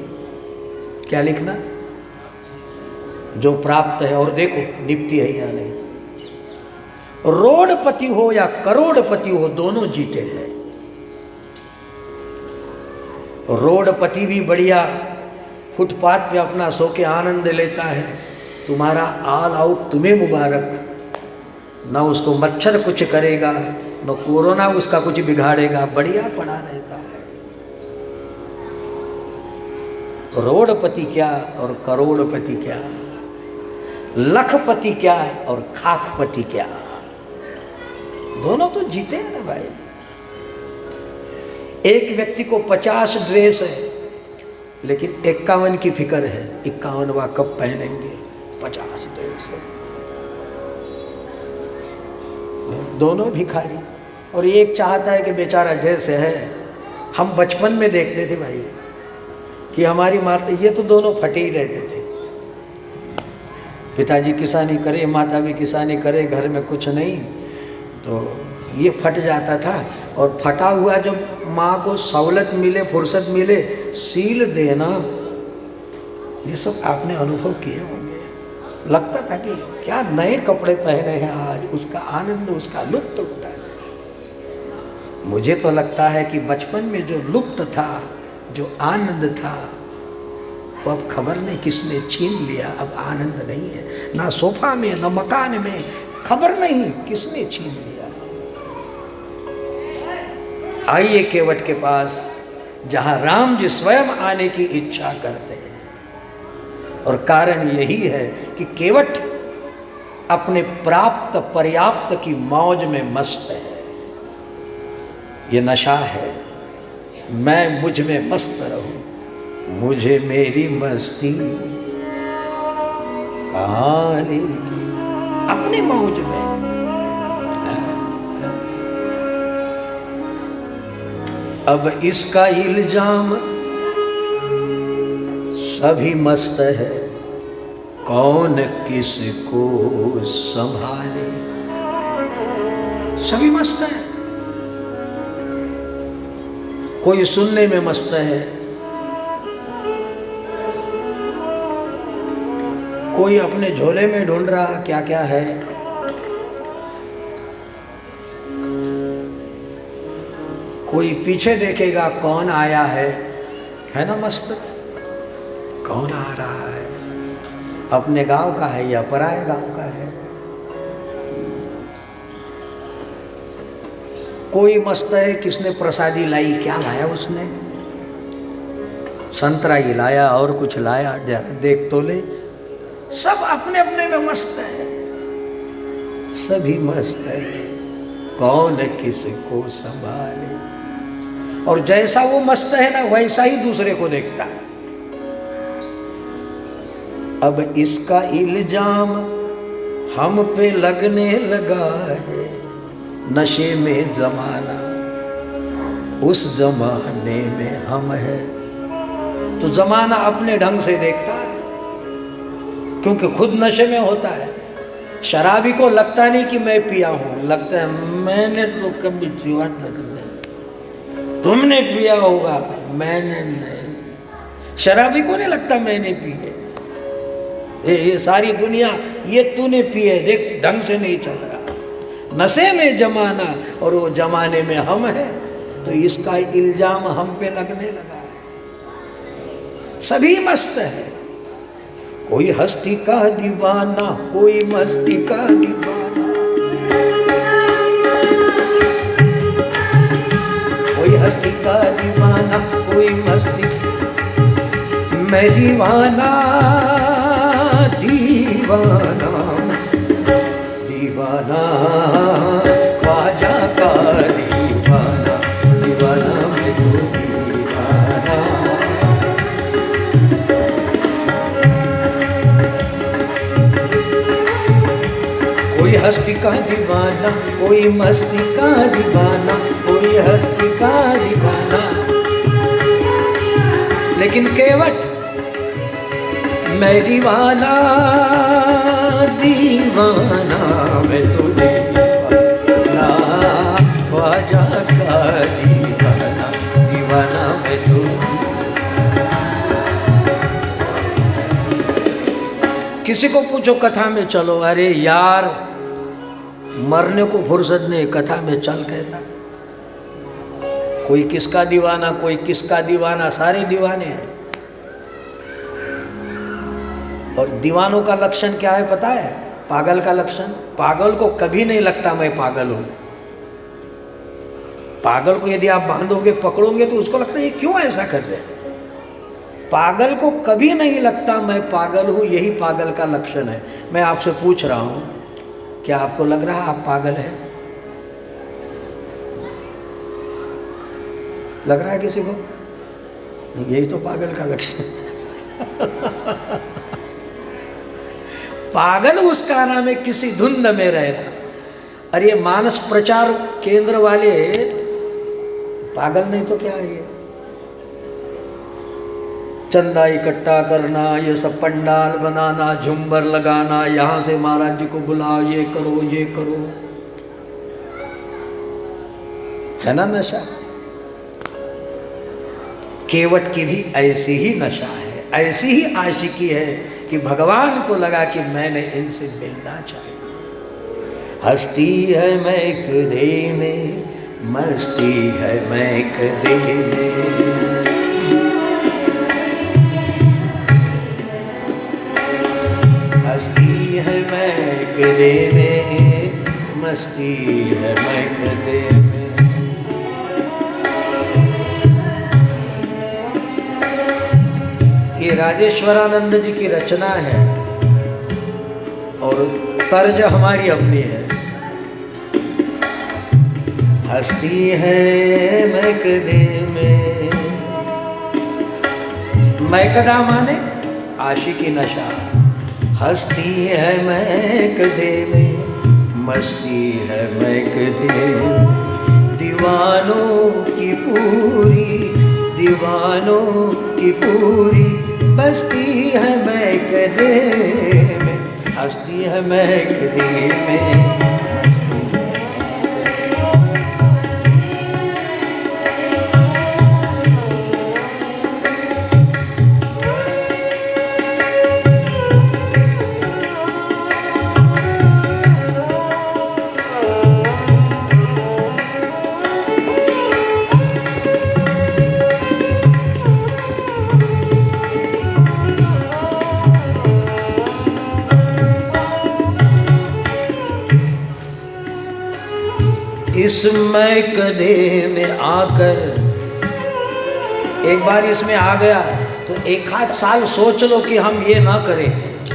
क्या लिखना, जो प्राप्त है। और देखो निपटी है या नहीं। रोडपति हो या करोड़पति हो, दोनों जीते हैं। रोडपति भी बढ़िया फुटपाथ पे अपना सो के आनंद लेता है, तुम्हारा ऑल आउट तुम्हें मुबारक। ना उसको मच्छर कुछ करेगा, न कोरोना उसका कुछ बिगाड़ेगा, बढ़िया पड़ा रहता है। रोडपति क्या और करोड़पति क्या, लखपति क्या और खाकपति क्या, दोनों तो जीते हैं ना भाई। एक व्यक्ति को 50 ड्रेस है लेकिन 51 की फिक्र है, 51वां कब पहनेंगे, 50 ड्रेस है। दोनों भिखारी। और एक चाहता है कि बेचारा जैसे है, हम बचपन में देखते थे भाई कि हमारी माता, ये तो दोनों फटे ही रहते थे, पिताजी किसानी करे, माता भी किसानी करे, घर में कुछ नहीं, तो ये फट जाता था। और फटा हुआ जब माँ को सहूलत मिले, फुर्सत मिले, सील देना, ये सब आपने अनुभव किए होंगे। लगता था कि क्या नए कपड़े पहने हैं आज, उसका आनंद, उसका लुप्त उठाते। मुझे तो लगता है कि बचपन में जो लुप्त था, जो आनंद था, वो अब खबर नहीं किसने छीन लिया। अब आनंद नहीं है, ना सोफा में ना मकान में, खबर नहीं किसने छीन लिया। आइए केवट के पास, जहां राम जी स्वयं आने की इच्छा करते हैं। और कारण यही है कि केवट अपने प्राप्त पर्याप्त की मौज में मस्त है। ये नशा है, मैं मुझ में मस्त रहूं, मुझे मेरी मस्ती कहाँ लेगी, अपनी मौज में। अब इसका इल्जाम सभी मस्त है, कौन किसको संभाले। सभी मस्त है, कोई सुनने में मस्त है, कोई अपने झोले में ढूंढ रहा क्या क्या है, कोई पीछे देखेगा कौन आया है ना मस्त, कौन आ रहा है, अपने गांव का है या पराये गांव का है। कोई मस्त है किसने प्रसादी लाई, क्या लाया उसने, संतरा ही लाया और कुछ लाया, जरा देख तो ले। सब अपने अपने में मस्त है, सभी मस्त है, कौन किसको संभाले। और जैसा वो मस्त है ना, वैसा ही दूसरे को देखता। अब इसका इल्जाम हम पे लगने लगा है, नशे में जमाना, उस जमाने में हम है। तो जमाना अपने ढंग से देखता है, क्योंकि खुद नशे में होता है। शराबी को लगता नहीं कि मैं पिया हूं, लगता है मैंने तो कभी पिया नहीं, तुमने पिया होगा, मैंने नहीं। शराबी को नहीं लगता मैंने पिए, ये सारी दुनिया ये तूने पिए, देख ढंग से नहीं चल रहा। नशे में जमाना और वो जमाने में हम है, तो इसका इल्जाम हम पे लगने लगा है। सभी मस्त है, कोई हस्ती का दीवाना, कोई मस्ती का दीवाना, कोई हस्ती का दीवाना, कोई मस्ती। मैं दीवाना दीवाना दीवाना, ख्वाजा का दीवाना, दीवाना मैं तो दीवाना। कोई हस्ती का दीवाना, कोई मस्ती का दीवाना, कोई हस्ती का दीवाना। लेकिन केवट मैं दीवाना दीवाना, मैं तो दीवाना, ख्वाजा का दीवाना, दीवाना मैं तो। किसी को पूछो कथा में चलो, अरे यार मरने को फुर्सत नहीं, कथा में चल कहता। कोई किसका दीवाना, कोई किसका दीवाना, सारे दीवाने हैं। और दीवानों का लक्षण क्या है पता है? पागल का लक्षण, पागल को कभी नहीं लगता मैं पागल हूं। पागल को यदि आप बांधोगे, पकड़ोगे, तो उसको लगता है ये क्यों ऐसा कर रहे हैं। पागल को कभी नहीं लगता मैं पागल हूं, यही पागल का लक्षण है। मैं आपसे पूछ रहा हूं, क्या आपको लग रहा है आप पागल हैं? लग रहा है किसी को? यही तो पागल का लक्षण। पागल उसका नाम है किसी धुंध में रहना। अरे ये मानस प्रचार केंद्र वाले पागल नहीं तो क्या है? ये चंदा इकट्ठा करना, ये सब पंडाल बनाना, झुम्बर लगाना, यहाँ से महाराज जी को बुलाओ, ये करो ये करो, है ना नशा? केवट की भी ऐसी ही नशा है, ऐसी ही आशिकी है कि भगवान को लगा कि मैंने इनसे मिलना चाहिए। हस्ती है महक दे में, मस्ती है महक दे में, हस्ती है महक दे में, मस्ती है महक दे में। ये राजेश्वरानंद जी की रचना है और तर्ज हमारी अपनी है। हस्ती है महकदे में, महकदा माने आशिकी नशा। हस्ती है महकदे में, मस्ती है महकदे में, दीवानों की पूरी, दीवानों की पूरी बस्ती है महकदे में, हस्ती है महकदे में। इस महकदे में आकर, एक बार इसमें आ गया तो एक आध साल सोच लो कि हम ये ना करें,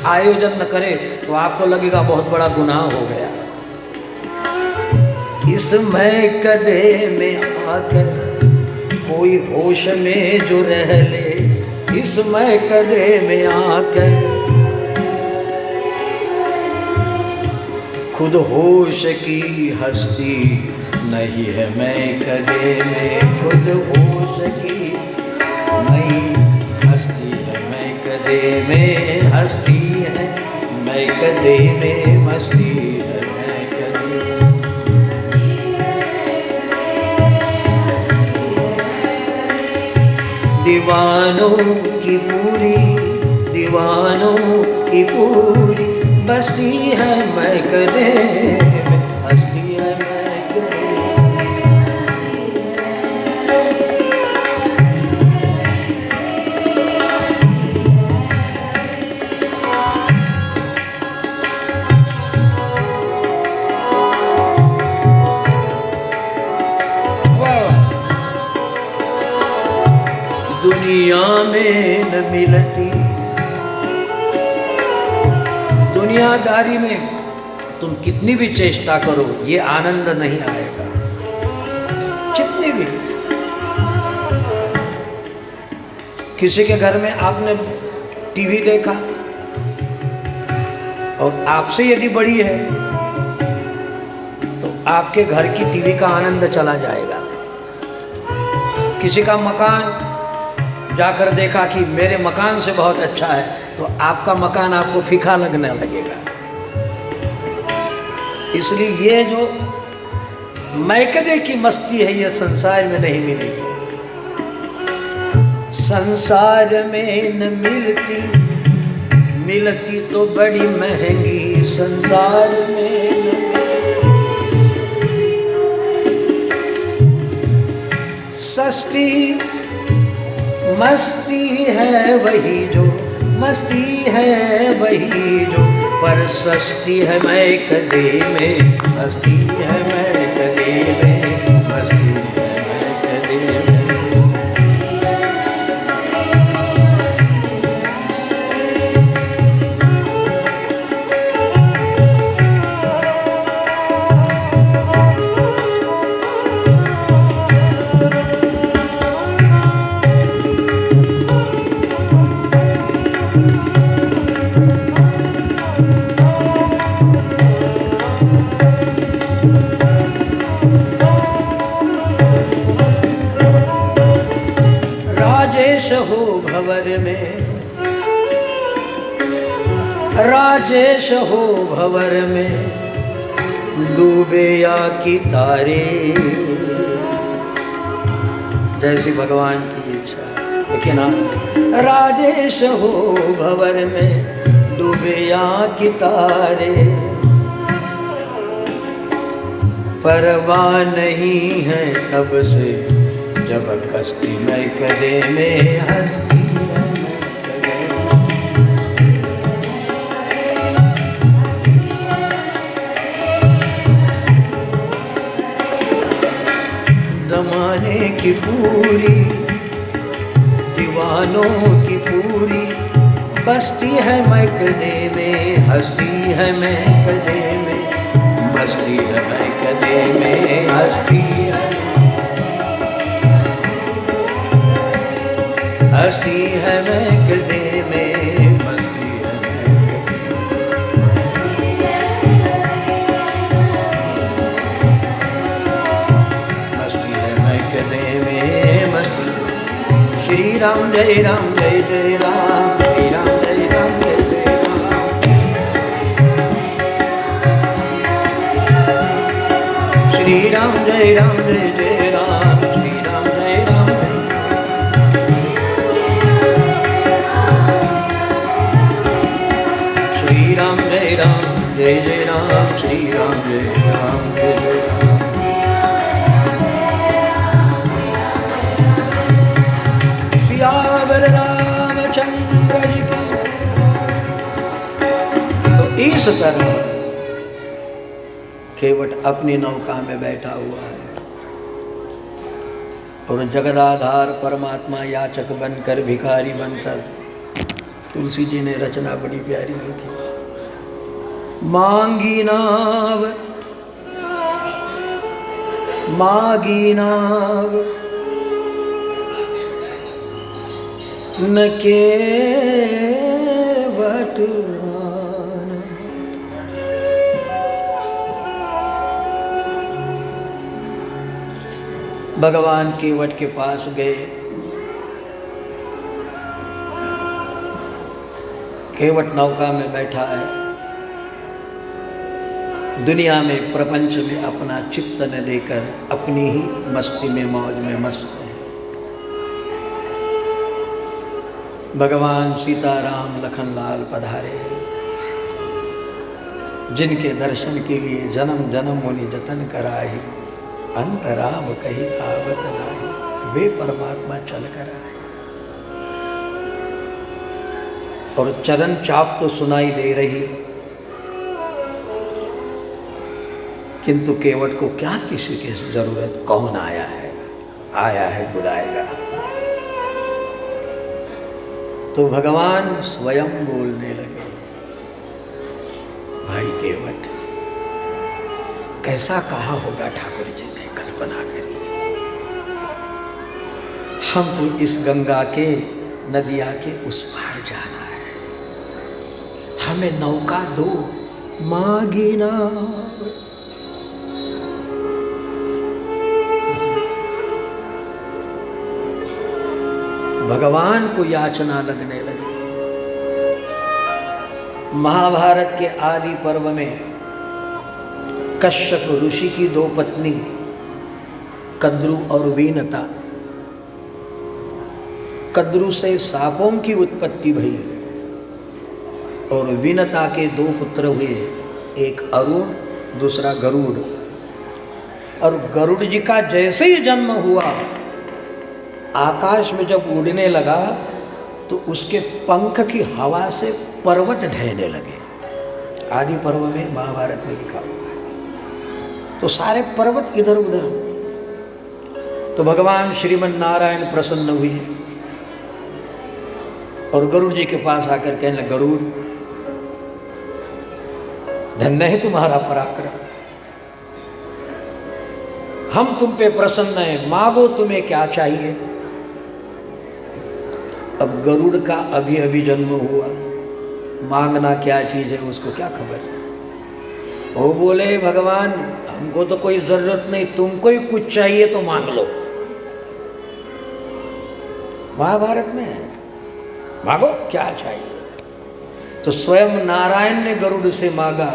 आयोजन न करें, तो आपको लगेगा बहुत बड़ा गुनाह हो गया। इस महकदे में आकर कोई होश में जो रह ले, इस महकदे में आकर खुद होश की हस्ती नहीं है महकदे में, खुद होश की नहीं हस्ती है महकदे में, हस्ती है महकदे में, मस्ती है महकदे। दीवानों की पूरी, दीवानों की पूरी बस्ती है महकदे में, हस्ती है महकदे। दुनिया में न मिलती, दुनियादारी में तुम कितनी भी चेष्टा करो ये आनंद नहीं आएगा, जितनी भी। किसी के घर में आपने टीवी देखा और आपसे यदि बड़ी है तो आपके घर की टीवी का आनंद चला जाएगा। किसी का मकान जाकर देखा कि मेरे मकान से बहुत अच्छा है, तो आपका मकान आपको फीका लगने लगेगा। इसलिए ये जो महकदे की मस्ती है ये संसार में नहीं मिलेगी। संसार में न मिलती, मिलती तो बड़ी महंगी, संसार में न मिलती, सस्ती मस्ती है वही जो, मस्ती है वही जो, पर सस्ती है मैं कदे में, मस्ती है मैं कदे में, मस्ती है मैं कदे में। राजेश हो भंवर में, राजेश हो भंवर में, डूबे या कि तारे, जैसी भगवान की इच्छा। लेकिन राजेश हो भंवर में, डूबे या कि तारे, परवाह नहीं है तब से जब कश्ती में कदे में, हस्ती में कदे में। जमाने की पूरी दीवानों की पूरी बस्ती है मैं कदे में, हस्ती है मैं कदे में, मस्ती है मैं कदे में, हस्ती है, हस्ती है मैं कदे में, मस्ती है मैं मस्ती है मैं कदे में, मस्ती। श्री राम जय राम जय जय राम, श्री राम जय राम जय जय राम, श्री राम जय राम जय जय राम, श्री राम जय राम जय, श्री राम जय राम जय जय राम, श्री राम जय राम जय जय राम। सियावर रामचंद्र जी की। तो इस तरह केवट अपनी नौका में बैठा हुआ है और जगदाधार परमात्मा याचक बनकर, भिखारी बनकर, तुलसी जी ने रचना बड़ी प्यारी लिखी। मांगी नाव मांगी नाव न केवट आन। भगवान केवट के पास गए। केवट नौका में बैठा है, दुनिया में प्रपंच में अपना चित्त न देकर अपनी ही मस्ती में मौज में मस्त है। भगवान सीताराम लखन लाल पधारे, जिनके दर्शन के लिए जन्म जन्म मुनि जतन कराही, अंतराम कही आवत नाही, वे परमात्मा चल कर आए। और चरण चाप तो सुनाई दे रही, किंतु केवट को क्या किसी की जरूरत, कौन आया है बुलाएगा। तो भगवान स्वयं बोलने लगे, भाई केवट, कैसा कहा होगा ठाकुर जी ने, कल्पना करिए। हमको इस गंगा के नदिया के उस पार जाना है, हमें नौका दो, मांगी नाव। भगवान को याचना लगने लगी। महाभारत के आदि पर्व में कश्यप ऋषि की दो पत्नी कद्रु और वीनता, कद्रु से सापों की उत्पत्ति भई और वीनता के दो पुत्र हुए, एक अरुण दूसरा गरुड़। और गरुड़ जी का जैसे ही जन्म हुआ आकाश में जब उड़ने लगा तो उसके पंख की हवा से पर्वत ढहने लगे। आदि पर्व में महाभारत में लिखा हुआ है। तो सारे पर्वत इधर उधर। तो भगवान श्रीमन नारायण प्रसन्न हुए और गरुड़ जी के पास आकर कहने लगे, गरुड़, धन्य है तुम्हारा पराक्रम, हम तुम पे प्रसन्न हैं, मांगो तुम्हें क्या चाहिए। अब गरुड़ का अभी अभी जन्म हुआ, मांगना क्या चीज है उसको क्या खबर। वो बोले, भगवान हमको तो कोई जरूरत नहीं, तुमको ही कुछ चाहिए तो मांग लो। महाभारत में है, मांगो क्या चाहिए। तो स्वयं नारायण ने गरुड़ से मांगा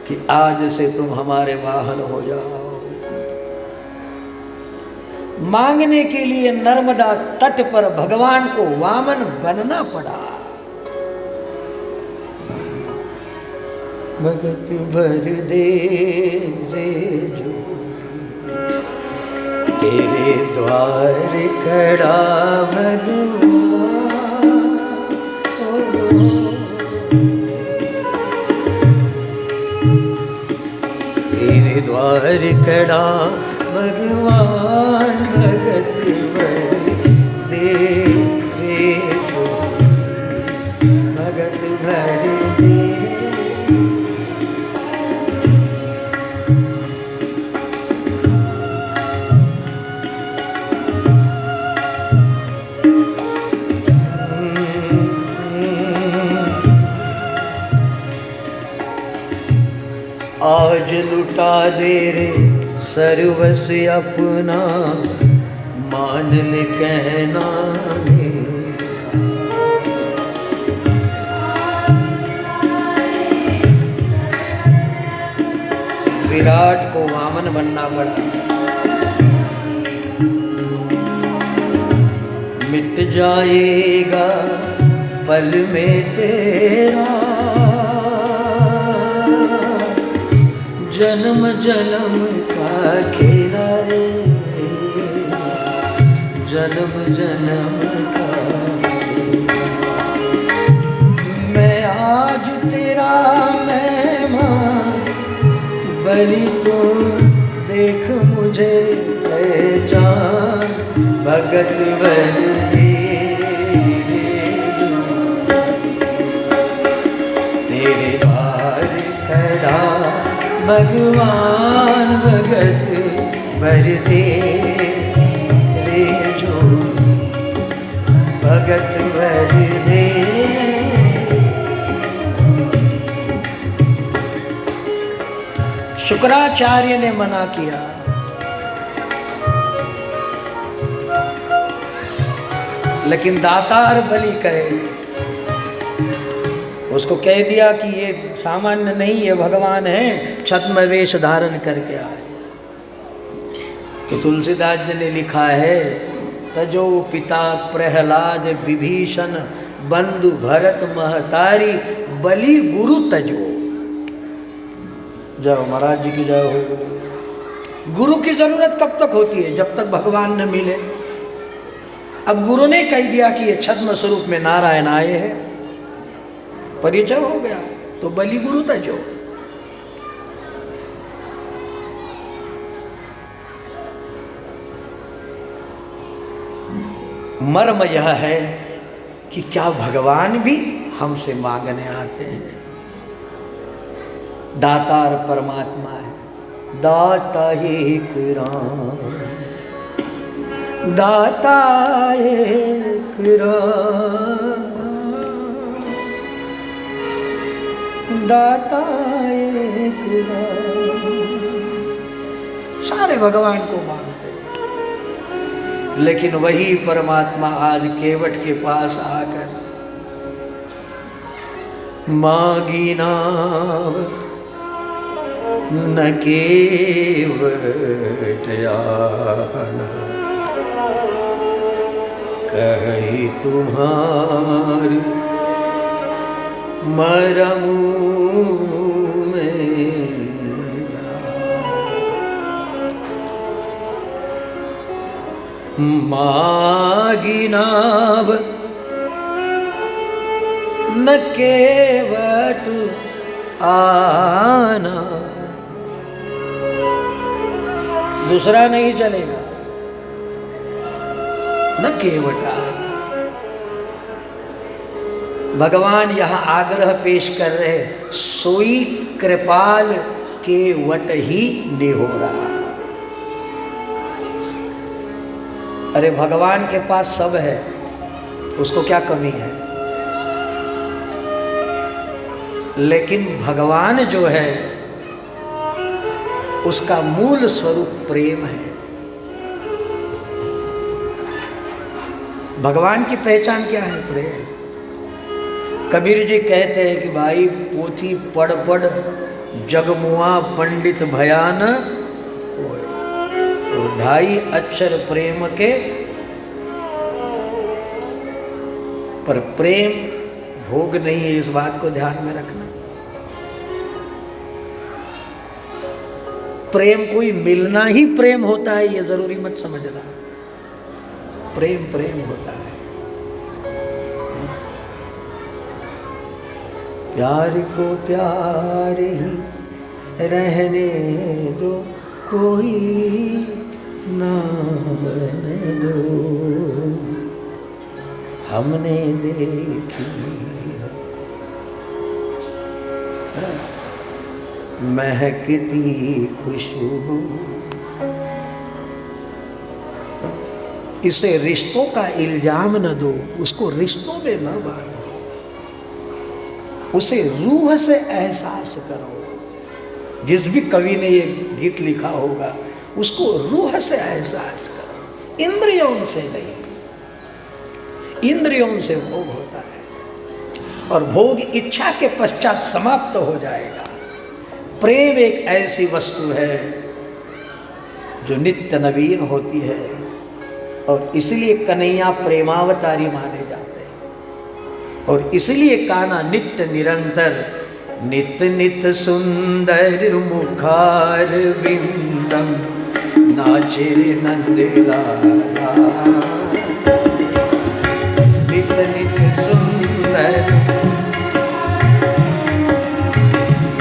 कि आज से तुम हमारे वाहन हो जाओ। मांगने के लिए नर्मदा तट पर भगवान को वामन बनना पड़ा। भगत भर दे रे जो तेरे द्वार खड़ा भगवान, तेरे द्वार खड़ा भगवान, भगत भर दे रे जो, भगत भर दे। आज लुटा दे रे सर्वस्व अपना, मान ले कहना विराट को वामन बनना पड़ा। मिट जाएगा पल में तेरा जन्म जन्म का खेला रे, जन्म जन्म का। मैं आज तेरा मेहमान, बलि तू देख मुझे पहचान, भगत बन दे तेरे द्वार खड़ा भगवान, भगत भर दे रे जो, भगत भर दे। शुक्राचार्य ने मना किया, लेकिन दातार बलि कहे, उसको कह दिया कि ये सामान्य नहीं, ये भगवान है, छद्म वेश धारण करके आए। तो तुलसीदास जी ने लिखा है, तजो पिता प्रहलाद विभीषण, बंधु भरत महतारी, बलि गुरु तजो। जय महाराज जी की जय हो। गुरु की जरूरत कब तक होती है? जब तक भगवान न मिले। अब गुरु ने कह दिया कि ये छद्म स्वरूप में नारायण आए हैं, परिचय हो गया, तो बलि गुरु तजो। मर्म यह है कि क्या भगवान भी हमसे मांगने आते हैं? दातार परमात्मा है, दाता एक राम, दाता एक राम, दाता एक राम। सारे भगवान को मांगते हैं, लेकिन वही परमात्मा आज केवट के पास आकर मांगी नाव न केवट आना, कही तुम्हारी मरमू में। मागी नाभ न केवट आना, दूसरा नहीं चलेगा, न केवट आना। भगवान यहां आग्रह पेश कर रहे, सोई कृपाल केवट ही निहोरा। अरे भगवान के पास सब है, उसको क्या कमी है? लेकिन भगवान जो है उसका मूल स्वरूप प्रेम है। भगवान की पहचान क्या है? प्रेम। कबीर जी कहते हैं कि भाई पोथी पढ़ पढ़ जगमुआ पंडित भयान होए, और 2.5 अक्षर प्रेम के, पर प्रेम भोग नहीं है, इस बात को ध्यान में रखना। प्रेम कोई मिलना ही प्रेम होता है, ये जरूरी मत समझना। प्रेम प्रेम होता है। प्यार को प्यार ही रहने दो, कोई ना बने दो, हमने देखी महकती खुशबू। इसे रिश्तों का इल्जाम न दो, उसको रिश्तों में न बांधो, उसे रूह से एहसास करो। जिस भी कवि ने ये गीत लिखा होगा उसको रूह से एहसास करो, इंद्रियों से नहीं। इंद्रियों से भोग होता है और भोग इच्छा के पश्चात समाप्त हो जाएगा। प्रेम एक ऐसी वस्तु है जो नित्य नवीन होती है, और इसलिए कन्हैया प्रेमावतारी माने जाते हैं। और इसलिए कान्हा नित्य निरंतर नित नित सुंदर मुखार बिंदम नाचे रे नंदलाला। नित नित सुंदर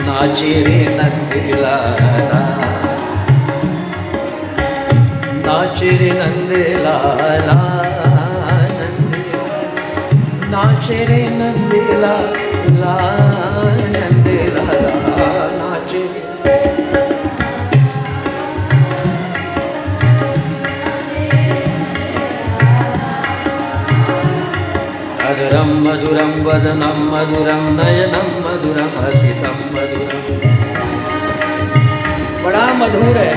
नाचे रे नंदलाला, नाचे रे नंदलाला, नाचे रे नंदलाला, नंदलाला नाचे। अधरम मधुरम वदनम मधुरम नयनम मधुरम हसितम मधुरम। बड़ा मधुर है।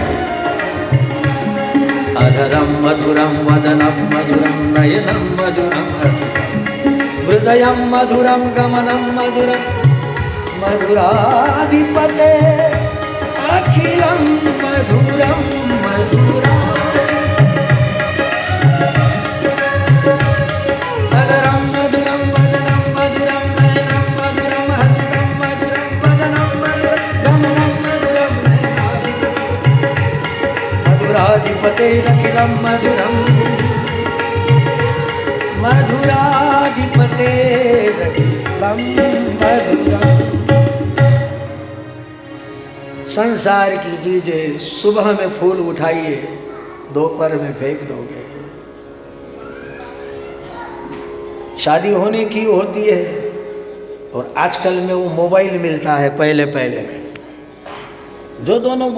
अधरम मधुरम वदनम मधुरम नयनम मधुरम हसितम हृदयम मधुरम गमनम मधुरम मधुराधिपते अखिलम मधुरम मधुरा। अधरम मधुरम वदनम मधुरम नयनम मधुरम हसितम मधुरम वदनम मधुरम गमनम मधुरम मधुराधिपते अखिलम मधुरम मधुराधिपते मधुरम। संसार की चीजें सुबह में फूल उठाइए, दोपहर में फेंक दोगे। शादी होने की होती है और आजकल में वो मोबाइल मिलता है। पहले पहले में जो दोनों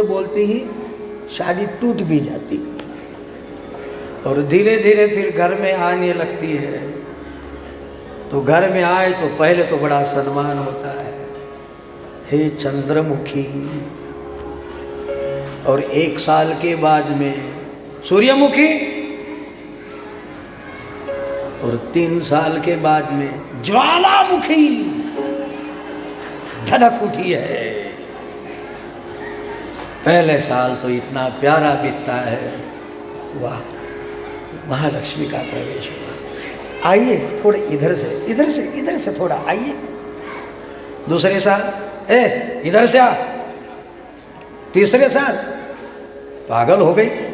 बोलते ही शादी टूट भी जाती और धीरे धीरे फिर घर में आने लगती है। तो घर में आए तो पहले तो बड़ा सम्मान होता है, हे चंद्रमुखी, और 1 साल के बाद में सूर्यमुखी, और 3 साल के बाद में ज्वालामुखी धड़क उठी है। पहले साल तो इतना प्यारा बीतता है, वाह, महालक्ष्मी का प्रवेश हुआ। आइए थोड़े इधर से थोड़ा आइए। दूसरे साल इधर से आ। तीसरे साल पागल हो गई,